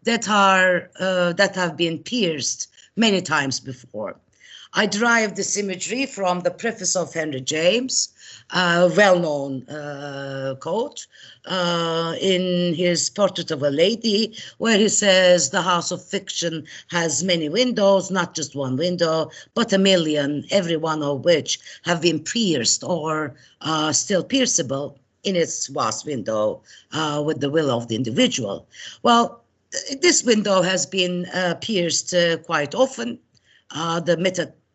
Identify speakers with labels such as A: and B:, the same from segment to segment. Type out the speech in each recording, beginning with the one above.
A: that have been pierced many times before. I derive this imagery from the preface of Henry James, well-known quote in his Portrait of a Lady, where he says, the house of fiction has many windows, not just one window, but a million, every one of which have been pierced or still pierceable in its vast window with the will of the individual. Well, this window has been pierced quite often.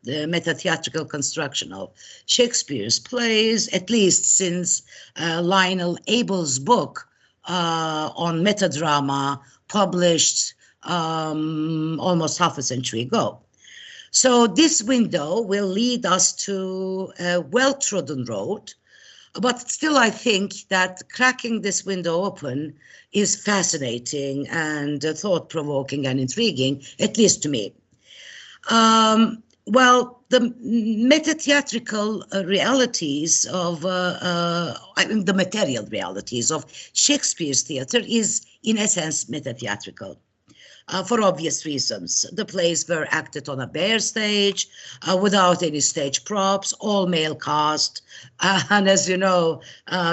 A: The meta-theatrical construction of Shakespeare's plays, at least since Lionel Abel's book on metadrama, published almost half a century ago. So this window will lead us to a well-trodden road, but still I think that cracking this window open is fascinating and thought-provoking and intriguing, at least to me. Well, the meta-theatrical realities of, the material realities of Shakespeare's theater is, in essence, meta-theatrical. For obvious reasons. The plays were acted on a bare stage, without any stage props, all male cast. And as you know,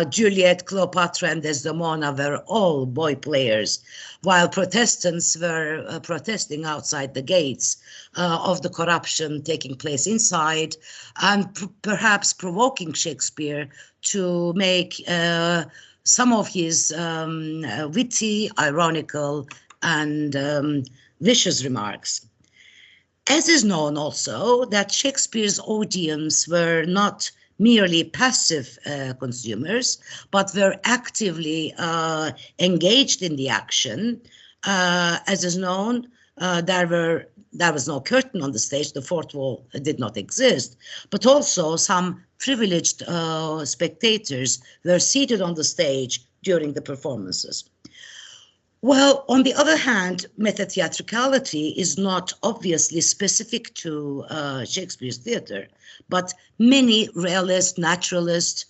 A: Juliet, Cleopatra, and Desdemona were all boy players, while Protestants were protesting outside the gates of the corruption taking place inside, and perhaps provoking Shakespeare to make some of his witty, ironical, and vicious remarks. As is known also that Shakespeare's audience were not merely passive consumers, but were actively engaged in the action. As is known, there was no curtain on the stage, the fourth wall did not exist, but also some privileged spectators were seated on the stage during the performances. Well, on the other hand, meta-theatricality is not obviously specific to Shakespeare's theater, but many realist, naturalist,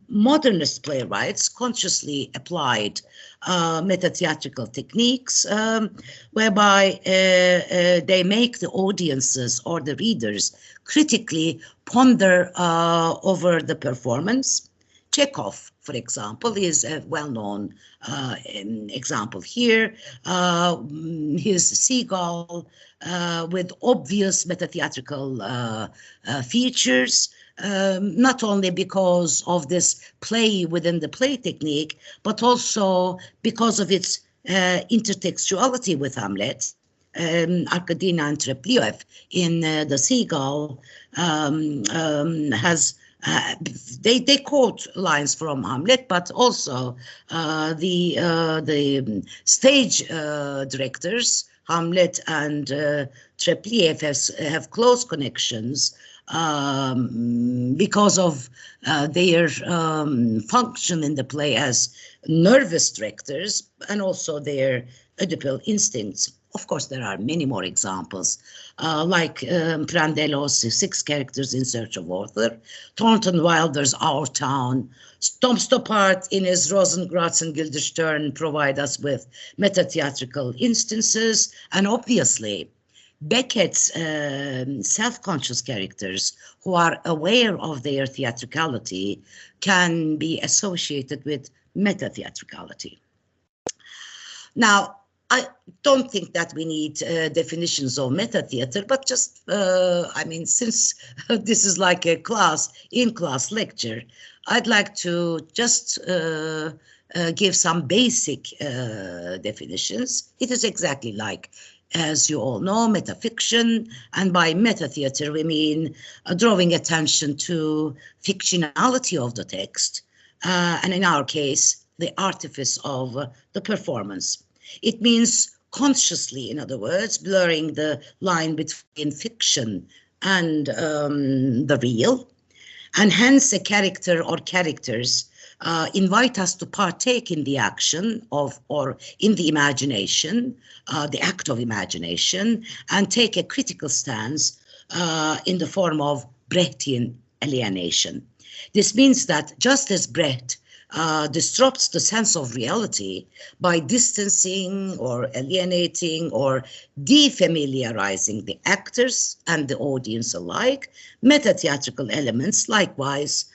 A: modernist playwrights consciously applied meta-theatrical techniques whereby they make the audiences or the readers critically ponder over the performance. Chekhov, for example, is a well-known example here. His Seagull, with obvious meta-theatrical features, not only because of this play within the play technique, but also because of its intertextuality with Hamlet. Arkadina and Trepliev in the Seagull has they quote lines from Hamlet, but also the stage directors, Hamlet and Trepliev, have close connections because of their function in the play as nervous directors and also their Oedipal instincts. Of course, there are many more examples, like Prandello's 6 Characters in Search of Arthur, Thornton Wilder's Our Town, Tom Stoppard in his Rosenkranz and Guildenstern provide us with meta-theatrical instances, and obviously Beckett's self-conscious characters who are aware of their theatricality can be associated with meta-theatricality. Now, I don't think that we need definitions of meta-theater, but just, I mean, since this is like a in-class lecture, I'd like to just give some basic definitions. It is exactly like, as you all know, metafiction, and by meta-theater we mean drawing attention to fictionality of the text, and in our case, the artifice of the performance. It means consciously, in other words, blurring the line between fiction and the real, and hence a character or characters invite us to partake in the action of, or in the imagination, the act of imagination, and take a critical stance in the form of Brechtian alienation. This means that just as Brecht disrupts the sense of reality by distancing or alienating or defamiliarizing the actors and the audience alike, meta-theatrical elements likewise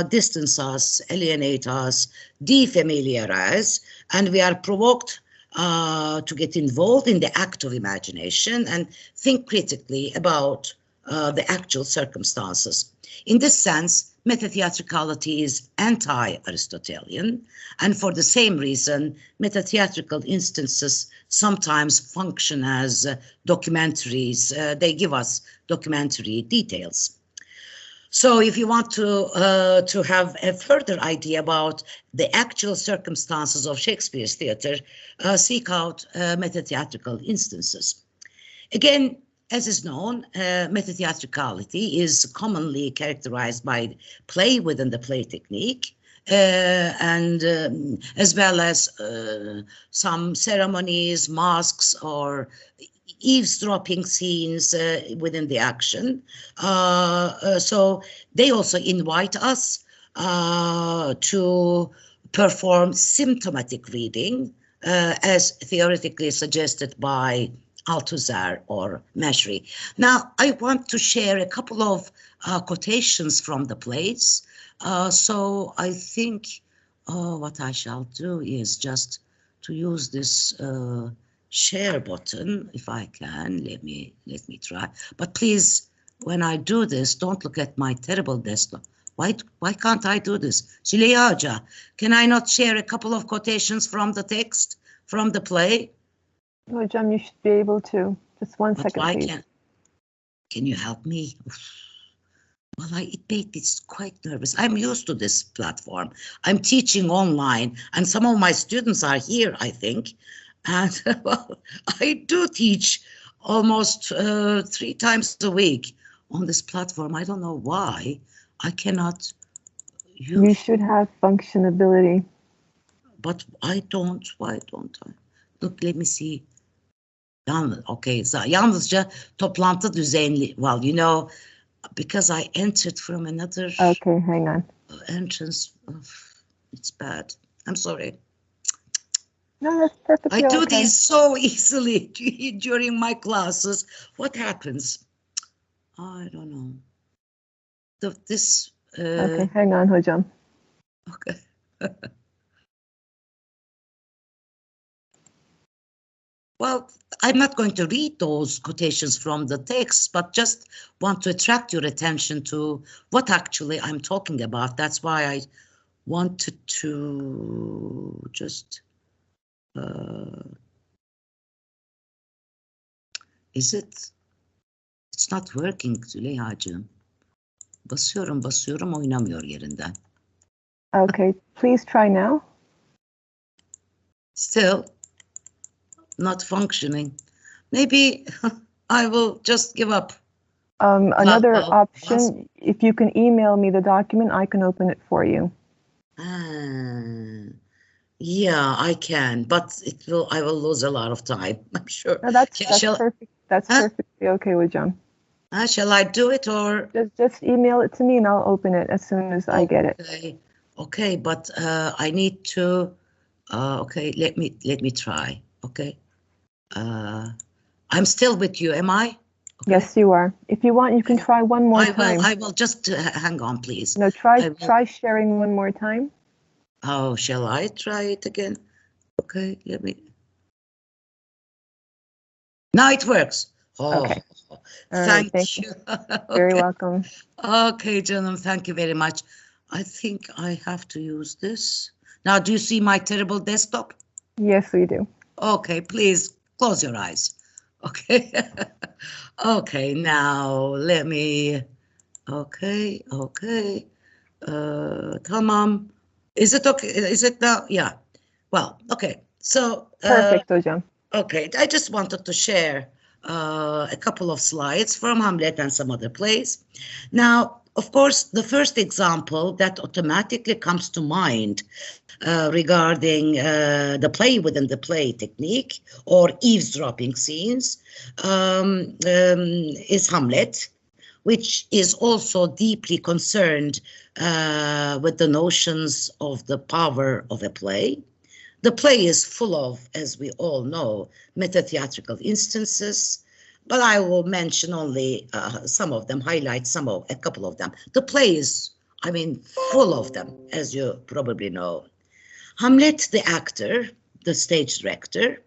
A: distance us, alienate us, defamiliarize, and we are provoked to get involved in the act of imagination and think critically about the actual circumstances. In this sense, metatheatricality is anti-Aristotelian, and for the same reason, metatheatrical instances sometimes function as documentaries. They give us documentary details. So if you want to have a further idea about the actual circumstances of Shakespeare's theater, seek out metatheatrical instances. Again, as is known, metatheatricality is commonly characterized by play within the play technique, and as well as some ceremonies, masks, or eavesdropping scenes within the action. So they also invite us to perform symptomatic reading, as theoretically suggested by Althusser or Meschery. Now, I want to share a couple of quotations from the plays. So I think what I shall do is just to use this share button, if I can. Let me try. But please, when I do this, don't look at my terrible desktop. Why can't I do this? Züleyha Hoca, can I not share a couple of quotations from the text, from the play?
B: Hocam, you should be able to. Just one second, please.
A: Can you help me? Well, it made me quite nervous. I'm used to this platform. I'm teaching online, and some of my students are here, I think. And well, I do teach almost 3 times a week on this platform. I don't know why I cannot use.
B: You should have functionability.
A: But I don't. Why don't I? Look, let me see. Okay, yalnızca toplantı düzenli. Well, you know, because I entered from another.
B: Okay, hang on.
A: Entrance. It's bad. I'm sorry.
B: No, that's perfectly okay.
A: I do these so easily during my classes. What happens? I don't know.
B: Okay, hang on, hocam.
A: Okay. Well, I'm not going to read those quotations from the text, but just want to attract your attention to what actually I'm talking about. That's why I wanted to just... It's not working, Züleyha'cığım. Basıyorum, oynamıyor yerinden.
B: Okay, please try now.
A: Still not functioning. Maybe I will just give up.
B: Another option, if you can email me the document, I can open it for you.
A: Yeah, I can, but I will lose a lot of time, I'm sure.
B: No, that's perfect. That's perfectly okay with John.
A: Shall I do it, or
B: just email it to me and I'll open it as soon as I get it.
A: Okay, but I need to. Okay, let me try. Okay, I'm still with you, am I? Okay.
B: Yes, you are. If you want, you can try one more time.
A: I will just hang on, please.
B: No, try sharing one more time.
A: Oh, shall I try it again? Okay, let me. Now it works. Oh,
B: okay.
A: Thank you.
B: Okay. Very welcome.
A: Okay, Canım, thank you very much. I think I have to use this. Now, do you see my terrible desktop?
B: Yes, we do.
A: Okay, please close your eyes. Okay. Okay, now let me. Okay. Tamam. Is it okay? Is it now? Yeah. Well, okay. So.
B: Perfect, hocam.
A: Okay, I just wanted to share a couple of slides from Hamlet and some other plays. Now, of course, the first example that automatically comes to mind regarding the play within the play technique or eavesdropping scenes is Hamlet, which is also deeply concerned with the notions of the power of a play. The play is full of, as we all know, meta-theatrical instances, but I will mention only some of them, highlight a couple of them. The play is, I mean, full of them, as you probably know. Hamlet, the actor, the stage director,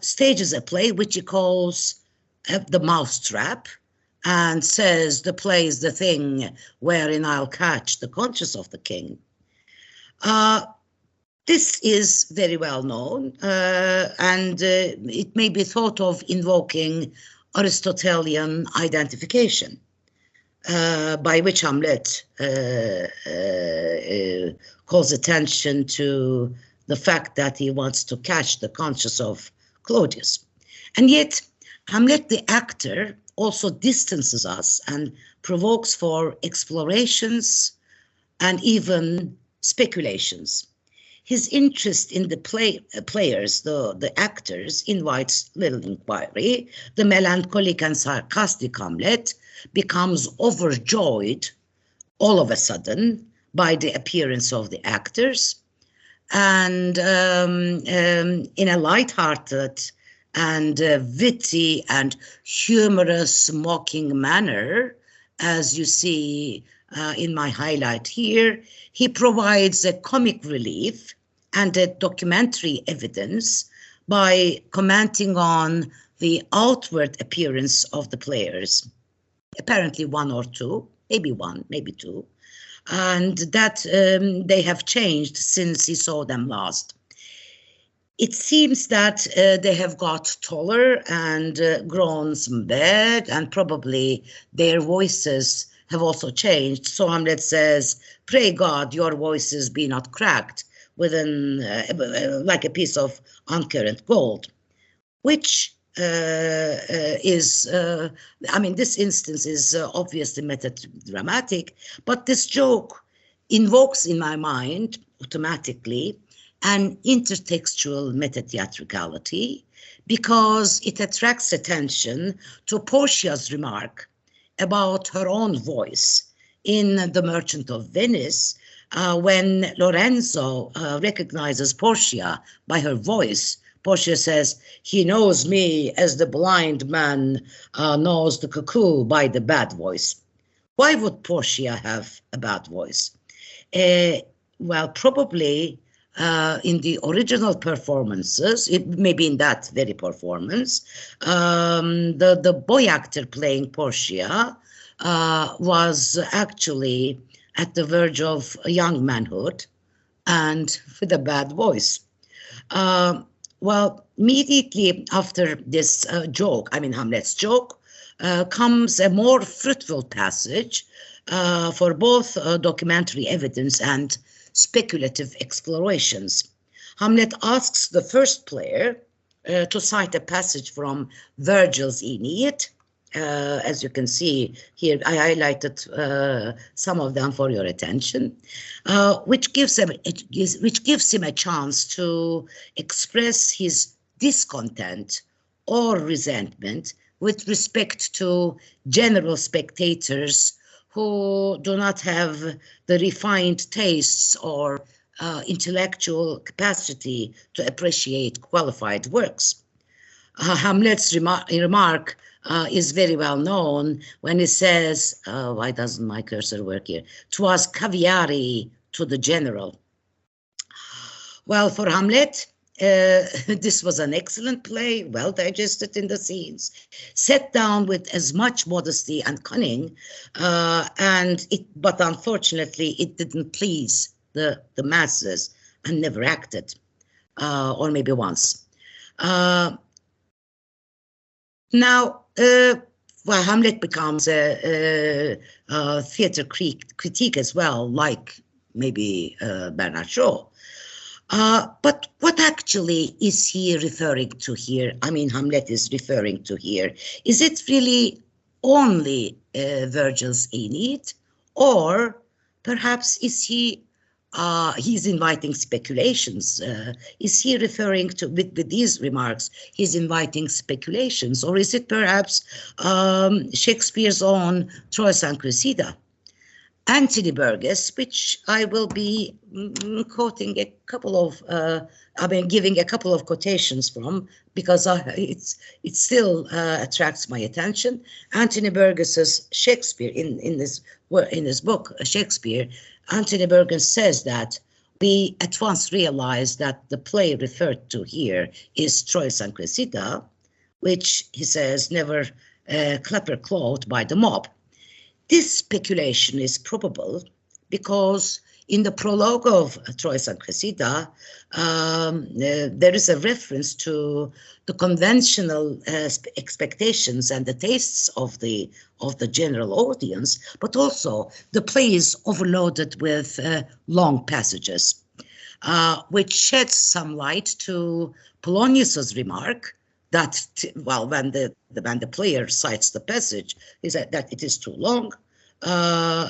A: stages a play which he calls the mousetrap, and says the play is the thing wherein I'll catch the conscience of the king. This is very well known, and it may be thought of invoking Aristotelian identification, by which Hamlet calls attention to the fact that he wants to catch the conscience of Claudius. And yet, Hamlet, the actor, also distances us and provokes for explorations and even speculations. His interest in the players, the actors, invites little inquiry. The melancholic and sarcastic Hamlet becomes overjoyed all of a sudden by the appearance of the actors. And in a light-hearted and witty and humorous mocking manner, as you see in my highlight here, he provides a comic relief and a documentary evidence by commenting on the outward appearance of the players, apparently one or two, maybe one, maybe two, and that they have changed since he saw them last. It seems that they have got taller and grown some beard, and probably their voices have also changed. So Hamlet says, "Pray God your voices be not cracked within like a piece of uncurrent gold," which is, I mean, this instance is obviously metadramatic, but this joke invokes in my mind automatically an intertextual metatheatricality, because it attracts attention to Portia's remark about her own voice in The Merchant of Venice, when Lorenzo recognizes Portia by her voice. Portia says, "He knows me as the blind man knows the cuckoo by the bad voice." Why would Portia have a bad voice? Well, probably in the original performances, maybe in that very performance, the boy actor playing Portia was actually at the verge of young manhood and with a bad voice. Well, immediately after this joke, I mean Hamlet's joke, comes a more fruitful passage for both documentary evidence and speculative explorations. Hamlet asks the first player to cite a passage from Virgil's Aeneid. As you can see here, I highlighted some of them for your attention, which gives him a chance to express his discontent or resentment with respect to general spectators who do not have the refined tastes or intellectual capacity to appreciate qualified works. Hamlet's remark is very well known when he says, why doesn't my cursor work here? "'Twas caviari to the general." Well, for Hamlet, this was an excellent play, well digested in the scenes, set down with as much modesty and cunning, but unfortunately it didn't please the masses and never acted, or maybe once. Now, well, Hamlet becomes a theater critique as well, like maybe Bernard Shaw. But what actually is he referring to here? I mean, Hamlet is referring to here. Is it really only Virgil's Aeneid, or perhaps is he he's inviting speculations. Is he referring to, with these remarks, he's inviting speculations, or is it perhaps Shakespeare's own Troilus and Cressida? Anthony Burgess, which I will be quoting a couple of, giving a couple of quotations from, because it still attracts my attention. Anthony Burgess's Shakespeare, in his book Shakespeare, Anthony Burgess says that we at once realize that the play referred to here is Troilus and Cressida, which he says never clapper-clawed by the mob. This speculation is probable because in the prologue of Troilus and Cressida, there is a reference to the conventional expectations and the tastes of the general audience, but also the play is overloaded with long passages, which sheds some light to Polonius's remark that, well, when the player cites the passage, is that it is too long,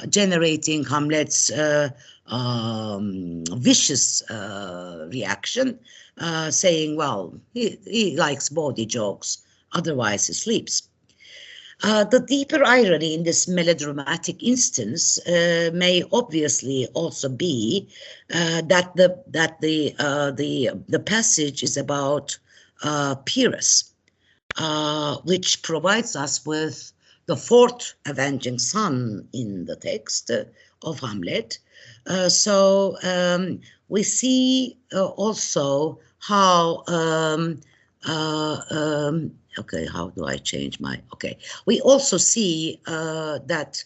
A: generating Hamlet's vicious reaction, saying, well, he likes bawdy jokes, otherwise he sleeps. The deeper irony in this melodramatic instance may obviously also be that the passage is about Pyrrhus, which provides us with the fourth avenging son in the text of Hamlet. So we see also how, okay, how do I change my, okay. We also see that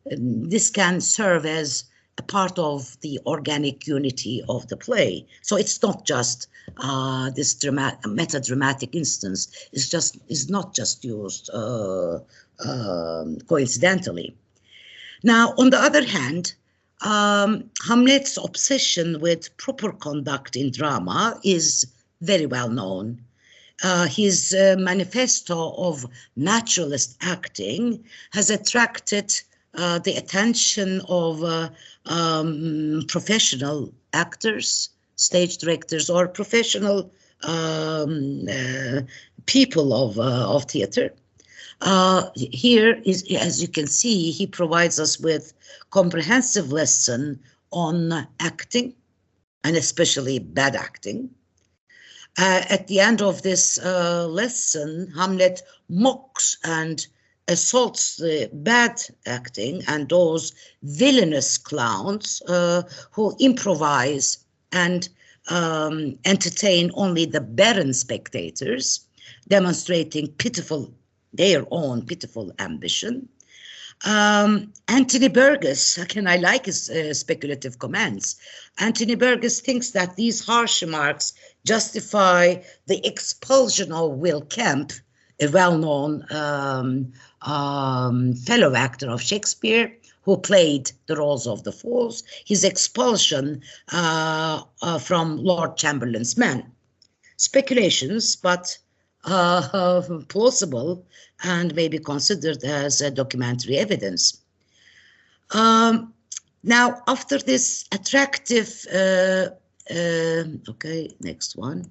A: this can serve as a part of the organic unity of the play. So it's not just this metadramatic instance is not just used coincidentally. Now, on the other hand, Hamlet's obsession with proper conduct in drama is very well known. His manifesto of naturalist acting has attracted the attention of professional actors, stage directors, or professional people of theater. Here is, as you can see, he provides us with comprehensive lesson on acting, and especially bad acting. At the end of this lesson, Hamlet mocks and assaults the bad acting and those villainous clowns who improvise and entertain only the barren spectators, demonstrating their own pitiful ambition. Anthony Burgess, again, I like his speculative comments. Anthony Burgess thinks that these harsh remarks justify the expulsion of Will Kemp, a well-known fellow actor of Shakespeare, who played the roles of the fools, his expulsion from Lord Chamberlain's men. Speculations, but plausible and may be considered as documentary evidence. Now, after this attractive, okay, next one.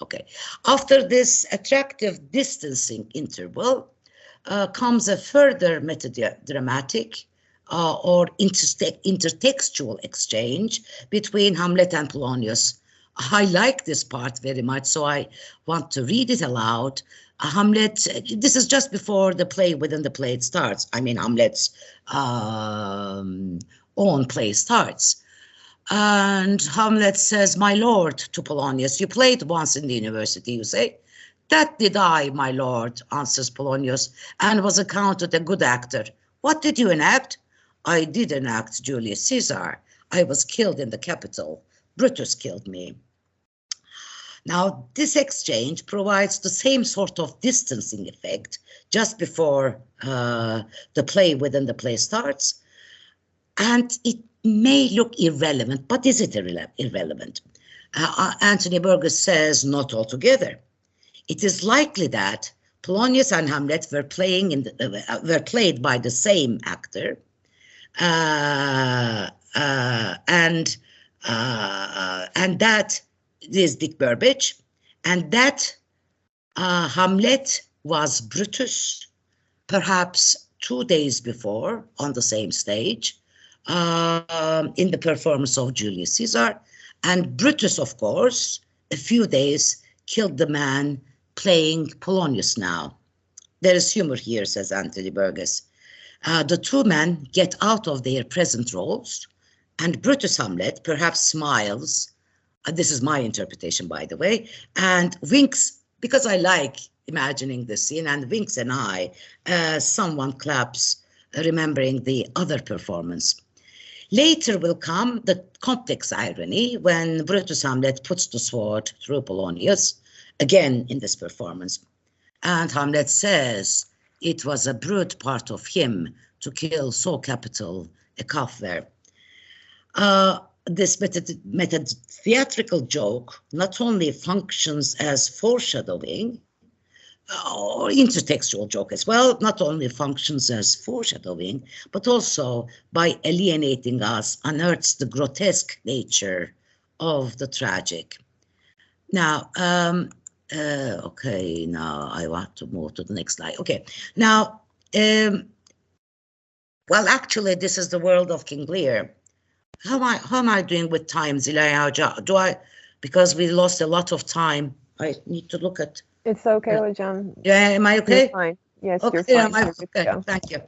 A: Okay, after this attractive distancing interval comes a further metadramatic or intertextual exchange between Hamlet and Polonius. I like this part very much, so I want to read it aloud. Hamlet, this is just before the play within the play starts. I mean, Hamlet's own play starts. And Hamlet says, "My lord," to Polonius, "you played once in the university, you say?" "That did I, my lord," answers Polonius, "and was accounted a good actor." "What did you enact?" "I did enact Julius Caesar. I was killed in the Capitol. Brutus killed me." Now, this exchange provides the same sort of distancing effect just before the play within the play starts. And it may look irrelevant, but is it irrelevant? Anthony Burgess says, not altogether. It is likely that Polonius and Hamlet were played by the same actor, and that is Dick Burbage, and that Hamlet was Brutus, perhaps 2 days before on the same stage, in the performance of Julius Caesar, and Brutus, of course, a few days killed the man playing Polonius now. There is humor here, says Anthony Burgess. The two men get out of their present roles, and Brutus Hamlet perhaps smiles. This is my interpretation, by the way, and winks, because I like imagining the scene, and winks an eye. Someone claps, remembering the other performance. Later will come the complex irony when Brutus Hamlet puts the sword through Polonius, again in this performance. And Hamlet says, it was a brute part of him to kill so capital a calf-ware. This meta-theatrical joke not only functions as foreshadowing, or intertextual joke as well, not only functions as foreshadowing, but also by alienating us, unearths the grotesque nature of the tragic. Now, okay, now I want to move to the next slide. Okay, now, well, actually, this is the world of King Lear. How am I doing with time, Zilaya? Because we lost a lot of time, I need to look at.
B: It's okay, Hocam.
A: Yeah, am I okay?
B: You're fine. Yes,
A: okay,
B: you're fine.
A: Okay, thank you.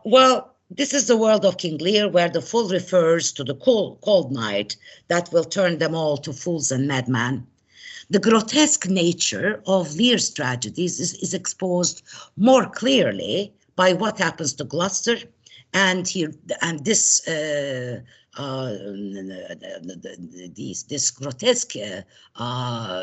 A: Well, this is the world of King Lear, where the fool refers to the cold night that will turn them all to fools and madmen. The grotesque nature of Lear's tragedies is exposed more clearly by what happens to Gloucester, and this grotesque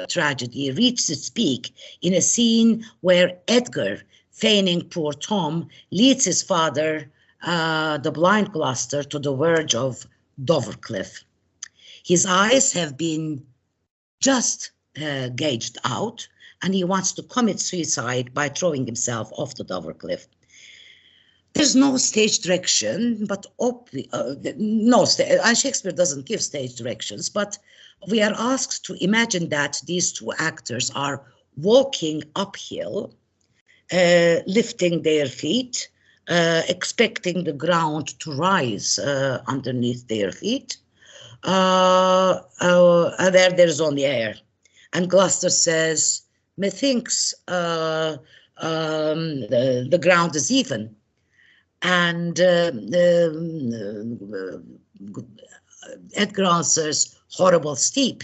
A: tragedy reaches its peak in a scene where Edgar, feigning poor Tom, leads his father, the blind Gloucester, to the verge of Dover Cliff. His eyes have been just gauged out, and he wants to commit suicide by throwing himself off the Dover Cliff. There's no stage direction, but and Shakespeare doesn't give stage directions, but we are asked to imagine that these two actors are walking uphill, lifting their feet, expecting the ground to rise underneath their feet, there's only air. And Gloucester says, methinks the ground is even. And Edgar answers, horrible steep,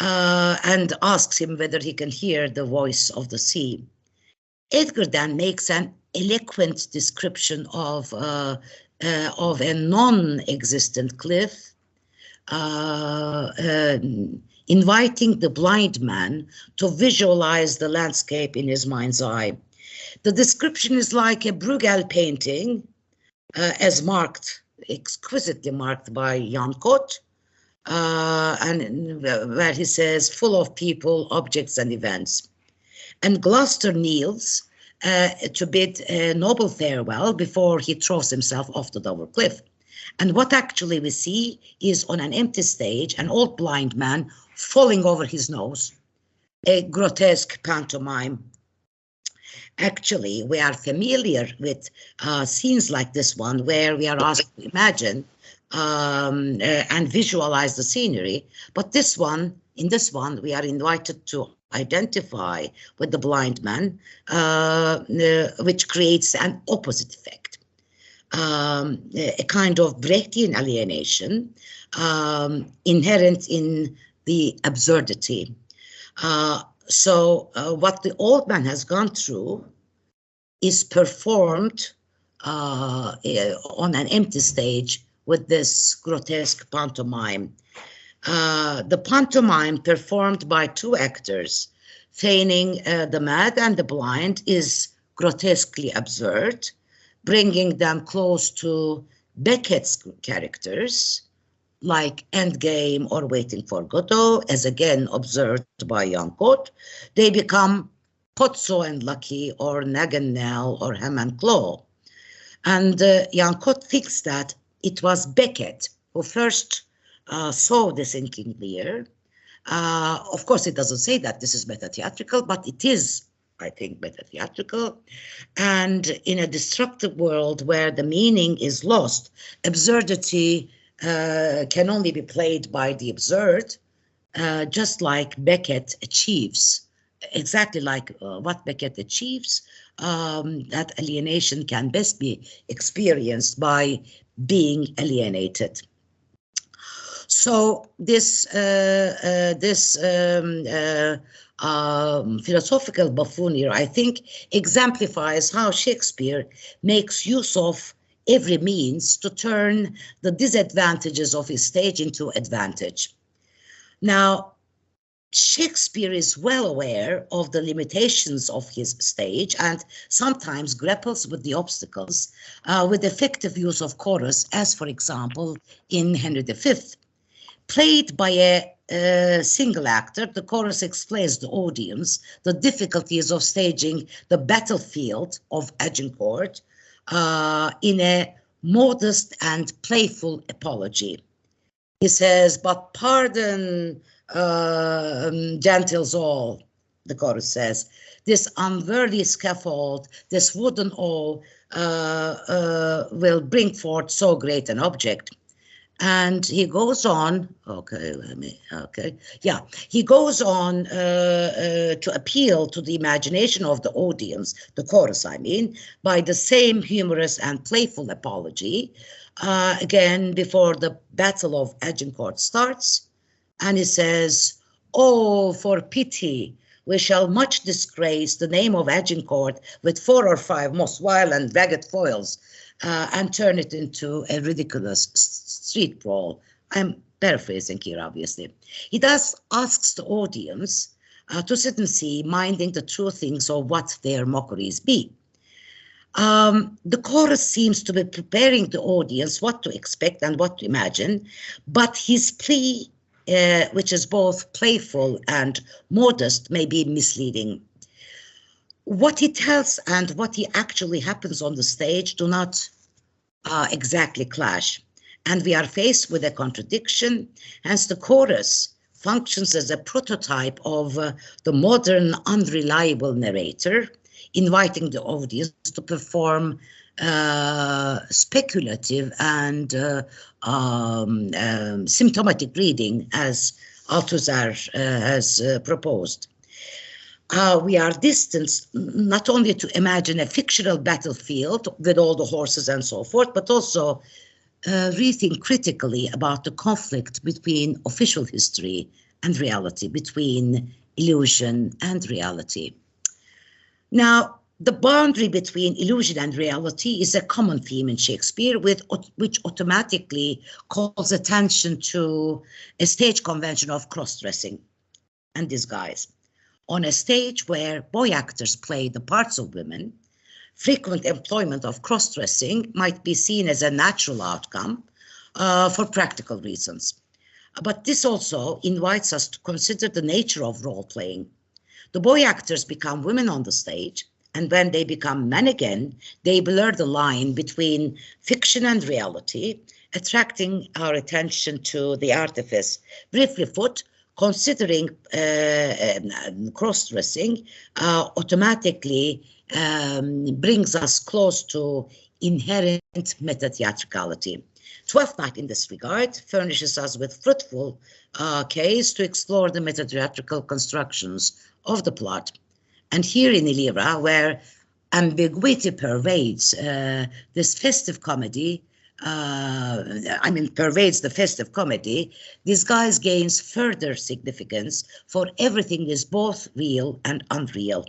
A: and asks him whether he can hear the voice of the sea. Edgar then makes an eloquent description of a non-existent cliff, inviting the blind man to visualize the landscape in his mind's eye. The description is like a Bruegel painting, as marked, exquisitely marked by Jan Kot, and where he says, full of people, objects, and events. And Gloucester kneels to bid a noble farewell before he throws himself off the Dover Cliff. And what actually we see is, on an empty stage, an old blind man falling over his nose, a grotesque pantomime. Actually, we are familiar with scenes like this one, where we are asked to imagine and visualize the scenery. But in this one, we are invited to identify with the blind man, which creates an opposite effect, a kind of Brechtian alienation inherent in the absurdity. So what the old man has gone through is performed on an empty stage with this grotesque pantomime. The pantomime, performed by two actors, feigning the mad and the blind, is grotesquely absurd, bringing them close to Beckett's characters, like Endgame or Waiting for Godot, as again observed by Jan Kot. They become Pozzo and Lucky, or Nag and Nell, or Ham and Claw. And Jan Kott thinks that it was Beckett who first saw this in King Lear. Of course, it doesn't say that this is meta-theatrical, but it is, I think, meta-theatrical. And in a destructive world where the meaning is lost, absurdity can only be played by the absurd, just like Beckett achieves, exactly like what Beckett achieves, that alienation can best be experienced by being alienated. So this philosophical buffoonery, I think, exemplifies how Shakespeare makes use of every means to turn the disadvantages of his stage into advantage. Now, Shakespeare is well aware of the limitations of his stage and sometimes grapples with the obstacles with effective use of chorus, as for example in Henry V. Played by a single actor, the chorus explains to the audience the difficulties of staging the battlefield of Agincourt in a modest and playful apology. He says, "But pardon, gentles all," the chorus says, "this unworthy scaffold, this wooden awe will bring forth so great an object." And he goes on, he goes on to appeal to the imagination of the audience, the chorus I mean, by the same humorous and playful apology, again before the Battle of Agincourt starts. And he says, "Oh, for pity, we shall much disgrace the name of Agincourt with 4 or 5 most vile and ragged foils, and turn it into a ridiculous street brawl." I'm paraphrasing here, obviously. He thus asks the audience to sit and see, minding the true things of what their mockeries be. The chorus seems to be preparing the audience what to expect and what to imagine, but his plea, which is both playful and modest, may be misleading. What he tells and what he actually happens on the stage do not exactly clash, and we are faced with a contradiction. Hence the chorus functions as a prototype of the modern unreliable narrator, inviting the audience to perform speculative and symptomatic reading, as Althusser has proposed. We are distanced not only to imagine a fictional battlefield with all the horses and so forth, but also rethink critically about the conflict between official history and reality, between illusion and reality. Now, the boundary between illusion and reality is a common theme in Shakespeare, which automatically calls attention to a stage convention of cross-dressing and disguise. On a stage where boy actors play the parts of women, frequent employment of cross-dressing might be seen as a natural outcome for practical reasons. But this also invites us to consider the nature of role-playing. The boy actors become women on the stage, and when they become men again, they blur the line between fiction and reality, attracting our attention to the artifice. Briefly put, considering cross-dressing automatically brings us close to inherent meta-theatricality. Twelfth Night in this regard furnishes us with fruitful case to explore the meta-theatrical constructions of the plot. And here in Illyria, where ambiguity pervades this festive comedy, pervades the festive comedy, disguise gains further significance, for everything is both real and unreal.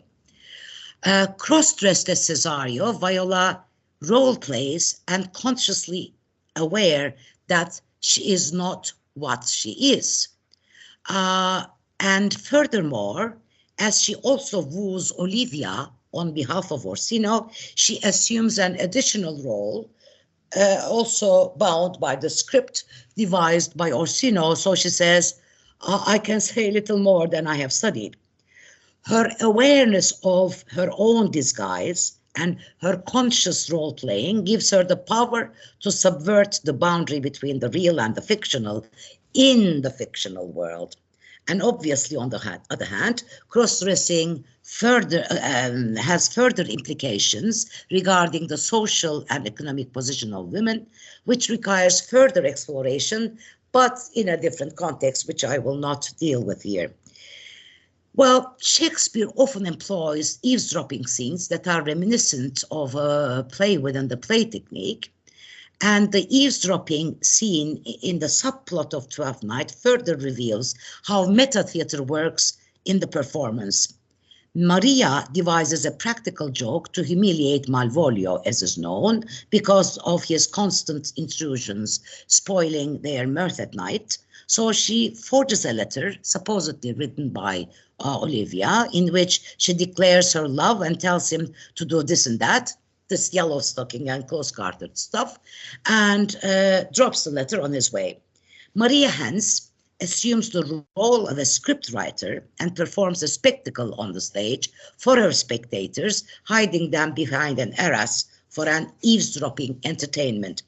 A: Cross-dressed as Cesario, Viola role plays and consciously aware that she is not what she is. And furthermore, as she also woos Olivia on behalf of Orsino, she assumes an additional role, also bound by the script devised by Orsino. So she says, "I can say little more than I have studied." Her awareness of her own disguise and her conscious role-playing gives her the power to subvert the boundary between the real and the fictional in the fictional world. And obviously, on the other hand, cross-dressing further has further implications regarding the social and economic position of women, which requires further exploration, but in a different context, which I will not deal with here. Well, Shakespeare often employs eavesdropping scenes that are reminiscent of a play within the play technique. And the eavesdropping scene in the subplot of Twelfth Night further reveals how meta theater works in the performance. Maria devises a practical joke to humiliate Malvolio, as is known, because of his constant intrusions, spoiling their mirth at night. So she forges a letter, supposedly written by Olivia, in which she declares her love and tells him to do this and that, this yellow stocking and close-gartered stuff, and drops the letter on his way. Maria hence assumes the role of a scriptwriter and performs a spectacle on the stage for her spectators, hiding them behind an arras for an eavesdropping entertainment.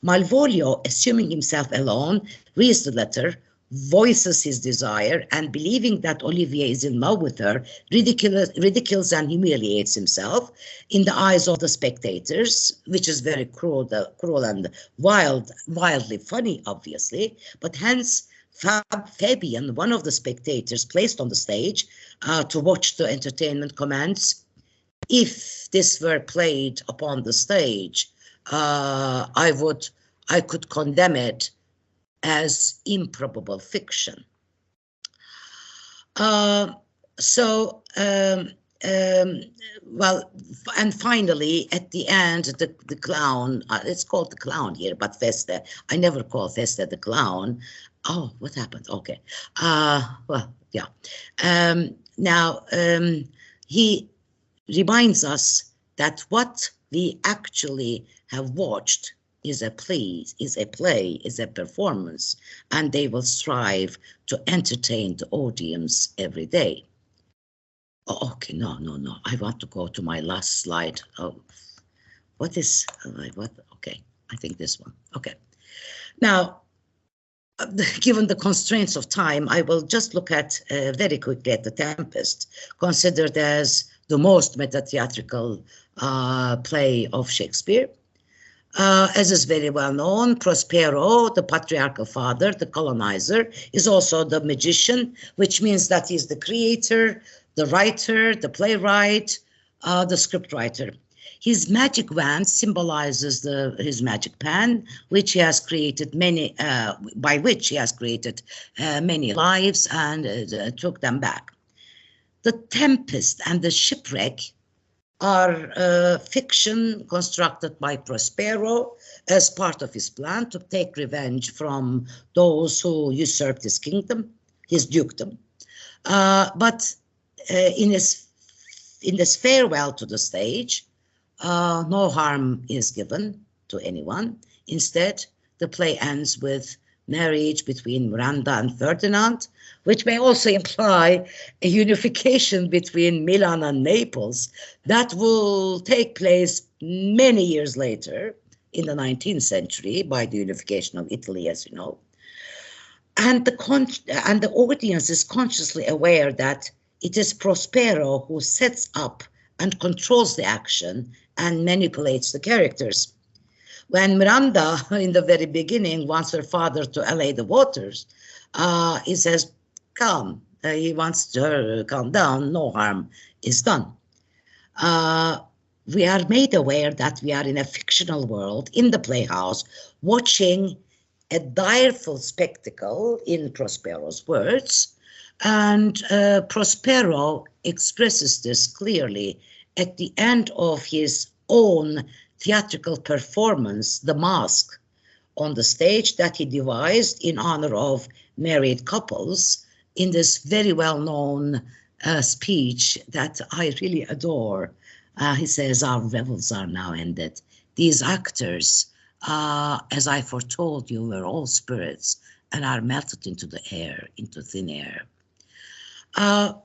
A: Malvolio, assuming himself alone, reads the letter, voices his desire, and believing that Olivia is in love with her, ridicules and humiliates himself in the eyes of the spectators, which is very cruel and wildly funny, obviously, but hence Fabian, one of the spectators placed on the stage to watch the entertainment, comments, if this were played upon the stage, I could condemn it as improbable fiction. Well, and finally, at the end, the clown, it's called the clown here, but Feste, I never call Feste the clown. Oh, what happened? Okay. Well, yeah. Now, he reminds us that what we actually have watched is a play, is a performance, and they will strive to entertain the audience every day. Oh, okay, no. I want to go to my last slide. Oh, what? Okay, I think this one. Okay. Now, given the constraints of time, I will just look at very quickly at The Tempest, considered as the most meta-theatrical play of Shakespeare. As is very well known, Prospero, the patriarchal father, the colonizer, is also the magician, which means that he's the creator, the writer, the playwright, the scriptwriter. His magic wand symbolizes his magic pen, which he has created by which he has created many lives and took them back. The Tempest and the Shipwreck are fiction constructed by Prospero as part of his plan to take revenge from those who usurped his kingdom, his dukedom. But in this farewell to the stage, no harm is given to anyone. Instead, the play ends with marriage between Miranda and Ferdinand, which may also imply a unification between Milan and Naples that will take place many years later in the 19th century by the unification of Italy, as you know. And the audience is consciously aware that it is Prospero who sets up and controls the action and manipulates the characters. When Miranda, in the very beginning, wants her father to allay the waters, he says, calm. He wants her to calm down. No harm is done. We are made aware that we are in a fictional world in the playhouse, watching a direful spectacle, in Prospero's words, and Prospero expresses this clearly at the end of his own theatrical performance, The Mask, on the stage that he devised in honor of married couples, in this very well-known speech that I really adore. He says, our revels are now ended. These actors, as I foretold you, were all spirits and are melted into the air, into thin air.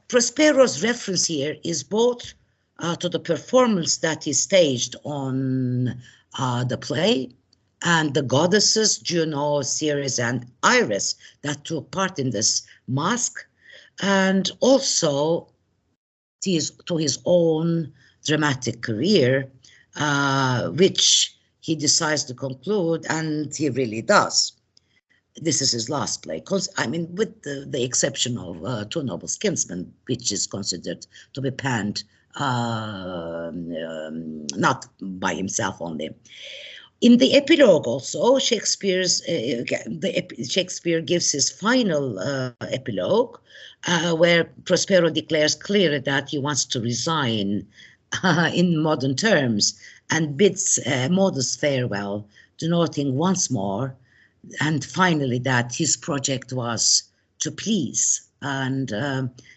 A: Prospero's reference here is both to the performance that he staged on the play, and the goddesses Juno, Ceres, and Iris that took part in this masque, and also to his own dramatic career, which he decides to conclude, and he really does. This is his last play, I mean, with the exception of Two Noble Kinsmen, which is considered to be penned not by himself only. In the epilogue also, Shakespeare gives his final epilogue, where Prospero declares clearly that he wants to resign in modern terms and bids a modest farewell, denoting once more and finally that his project was to please, and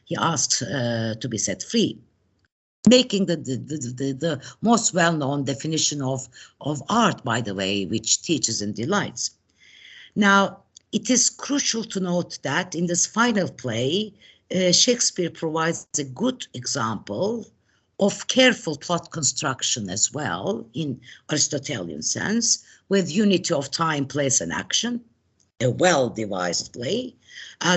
A: he asked to be set free, making the most well-known definition of art, by the way, which teaches and delights. Now, it is crucial to note that in this final play, Shakespeare provides a good example of careful plot construction as well, in Aristotelian sense, with unity of time, place, and action, a well-devised play.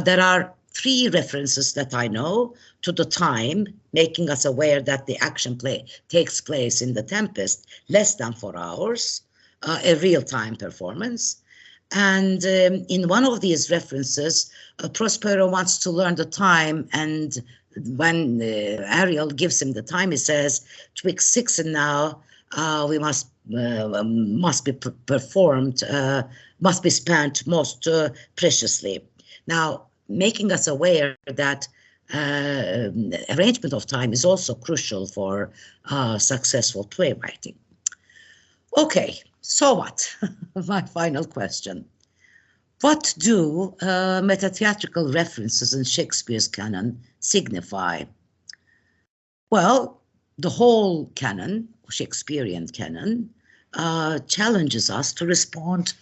A: There are 3 references that I know to the time, making us aware that the action play takes place in The Tempest, less than 4 hours, a real-time performance. And in one of these references, Prospero wants to learn the time, and when Ariel gives him the time, he says, "Twixt 6 and now, we must be performed, must be spent most preciously." Now, making us aware that arrangement of time is also crucial for successful playwriting. Okay, so what? My final question. What do metatheatrical references in Shakespeare's canon signify? Well, the whole canon, Shakespearean canon, challenges us to respond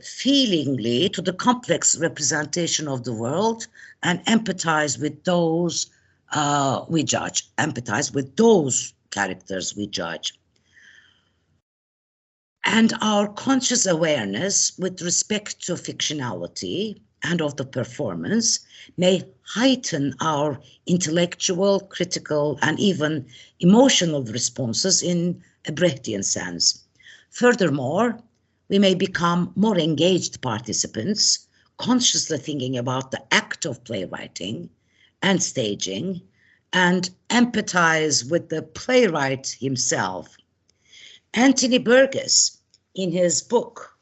A: feelingly to the complex representation of the world and empathize with those we judge, empathize with those characters we judge. And our conscious awareness with respect to fictionality and of the performance may heighten our intellectual, critical, and even emotional responses in a Brechtian sense. Furthermore, we may become more engaged participants, consciously thinking about the act of playwriting and staging, and empathize with the playwright himself. Anthony Burgess, in his book,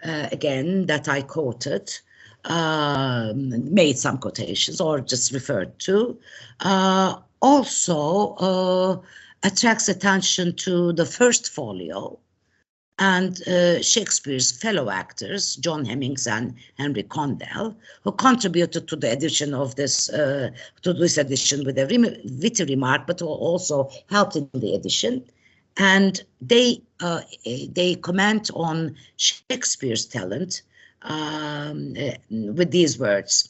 A: again, that I quoted, made some quotations or just referred to, also attracts attention to the first folio and Shakespeare's fellow actors, John Hemmings and Henry Condell, who contributed to the edition of this, edition with a witty remark, but who also helped in the edition. And they comment on Shakespeare's talent with these words.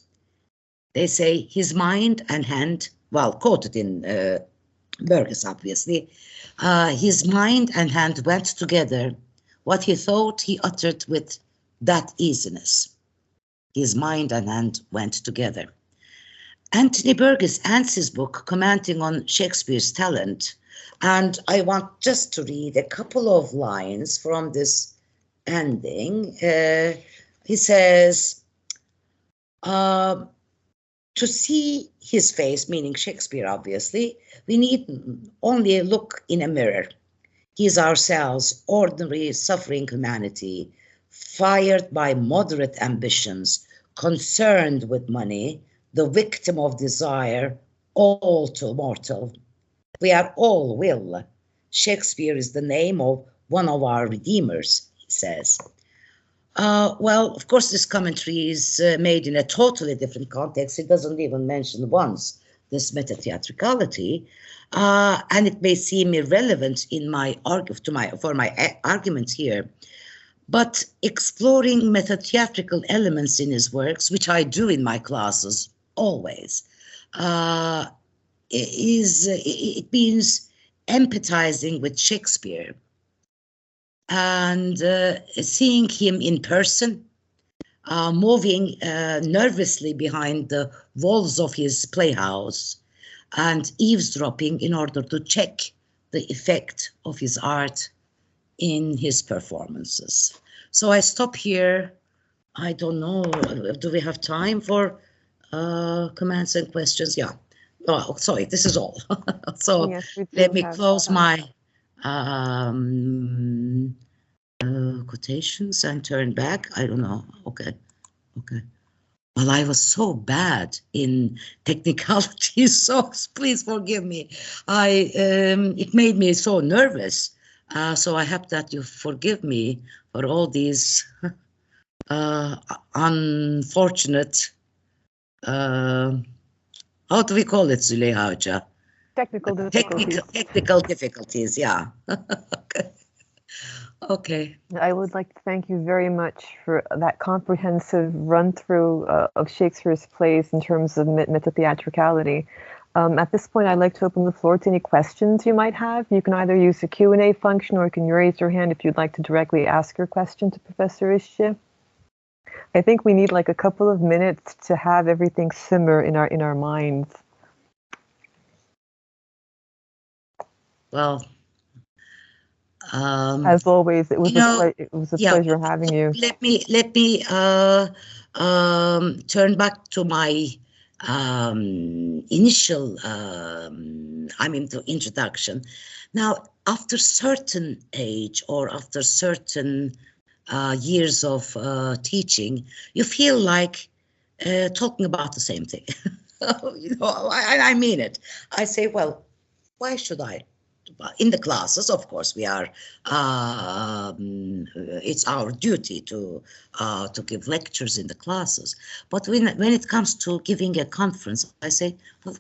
A: They say, his mind and hand, well, quoted in Burgess, obviously, his mind and hand went together. What he thought he uttered with that easiness. His mind and hand went together. Anthony Burgess ends his book commenting on Shakespeare's talent, and I want just to read a couple of lines from this ending. He says, to see his face, meaning Shakespeare, obviously, we need only look in a mirror. He is ourselves, ordinary, suffering humanity, fired by moderate ambitions, concerned with money, the victim of desire, all too mortal. We are all will. Shakespeare is the name of one of our redeemers, he says. Well, of course, this commentary is made in a totally different context. It doesn't even mention once this metatheatricality, and it may seem irrelevant in for my argument here. But exploring metatheatrical elements in his works, which I do in my classes always, it means empathizing with Shakespeare and seeing him in person, moving nervously behind the walls of his playhouse and eavesdropping in order to check the effect of his art in his performances. So I stop here. I don't know, do we have time for comments and questions? Yeah. Oh, sorry, this is all. So yes, let me close my quotations and turn back. I don't know. Okay. Well, I was so bad in technicalities, so please forgive me. It made me so nervous. So I hope that you forgive me for all these unfortunate, how do we call it, Züleyha Hoca?
B: Technical difficulties.
A: Technical difficulties, yeah. Okay.
B: I would like to thank you very much for that comprehensive run-through of Shakespeare's plays in terms of metatheatricality. At this point, I'd like to open the floor to any questions you might have. You can either use the Q&A function, or you can raise your hand if you'd like to directly ask your question to Professor İşçi. I think we need like a couple of minutes to have everything simmer in our minds.
A: Well,
B: as always, it was a pleasure having you.
A: Let me turn back to my initial the introduction. Now, after certain age or after certain years of teaching, you feel like talking about the same thing. I mean it. I say, well, why should I? In the classes, of course, we are. It's our duty to give lectures in the classes. But when it comes to giving a conference, I say, well,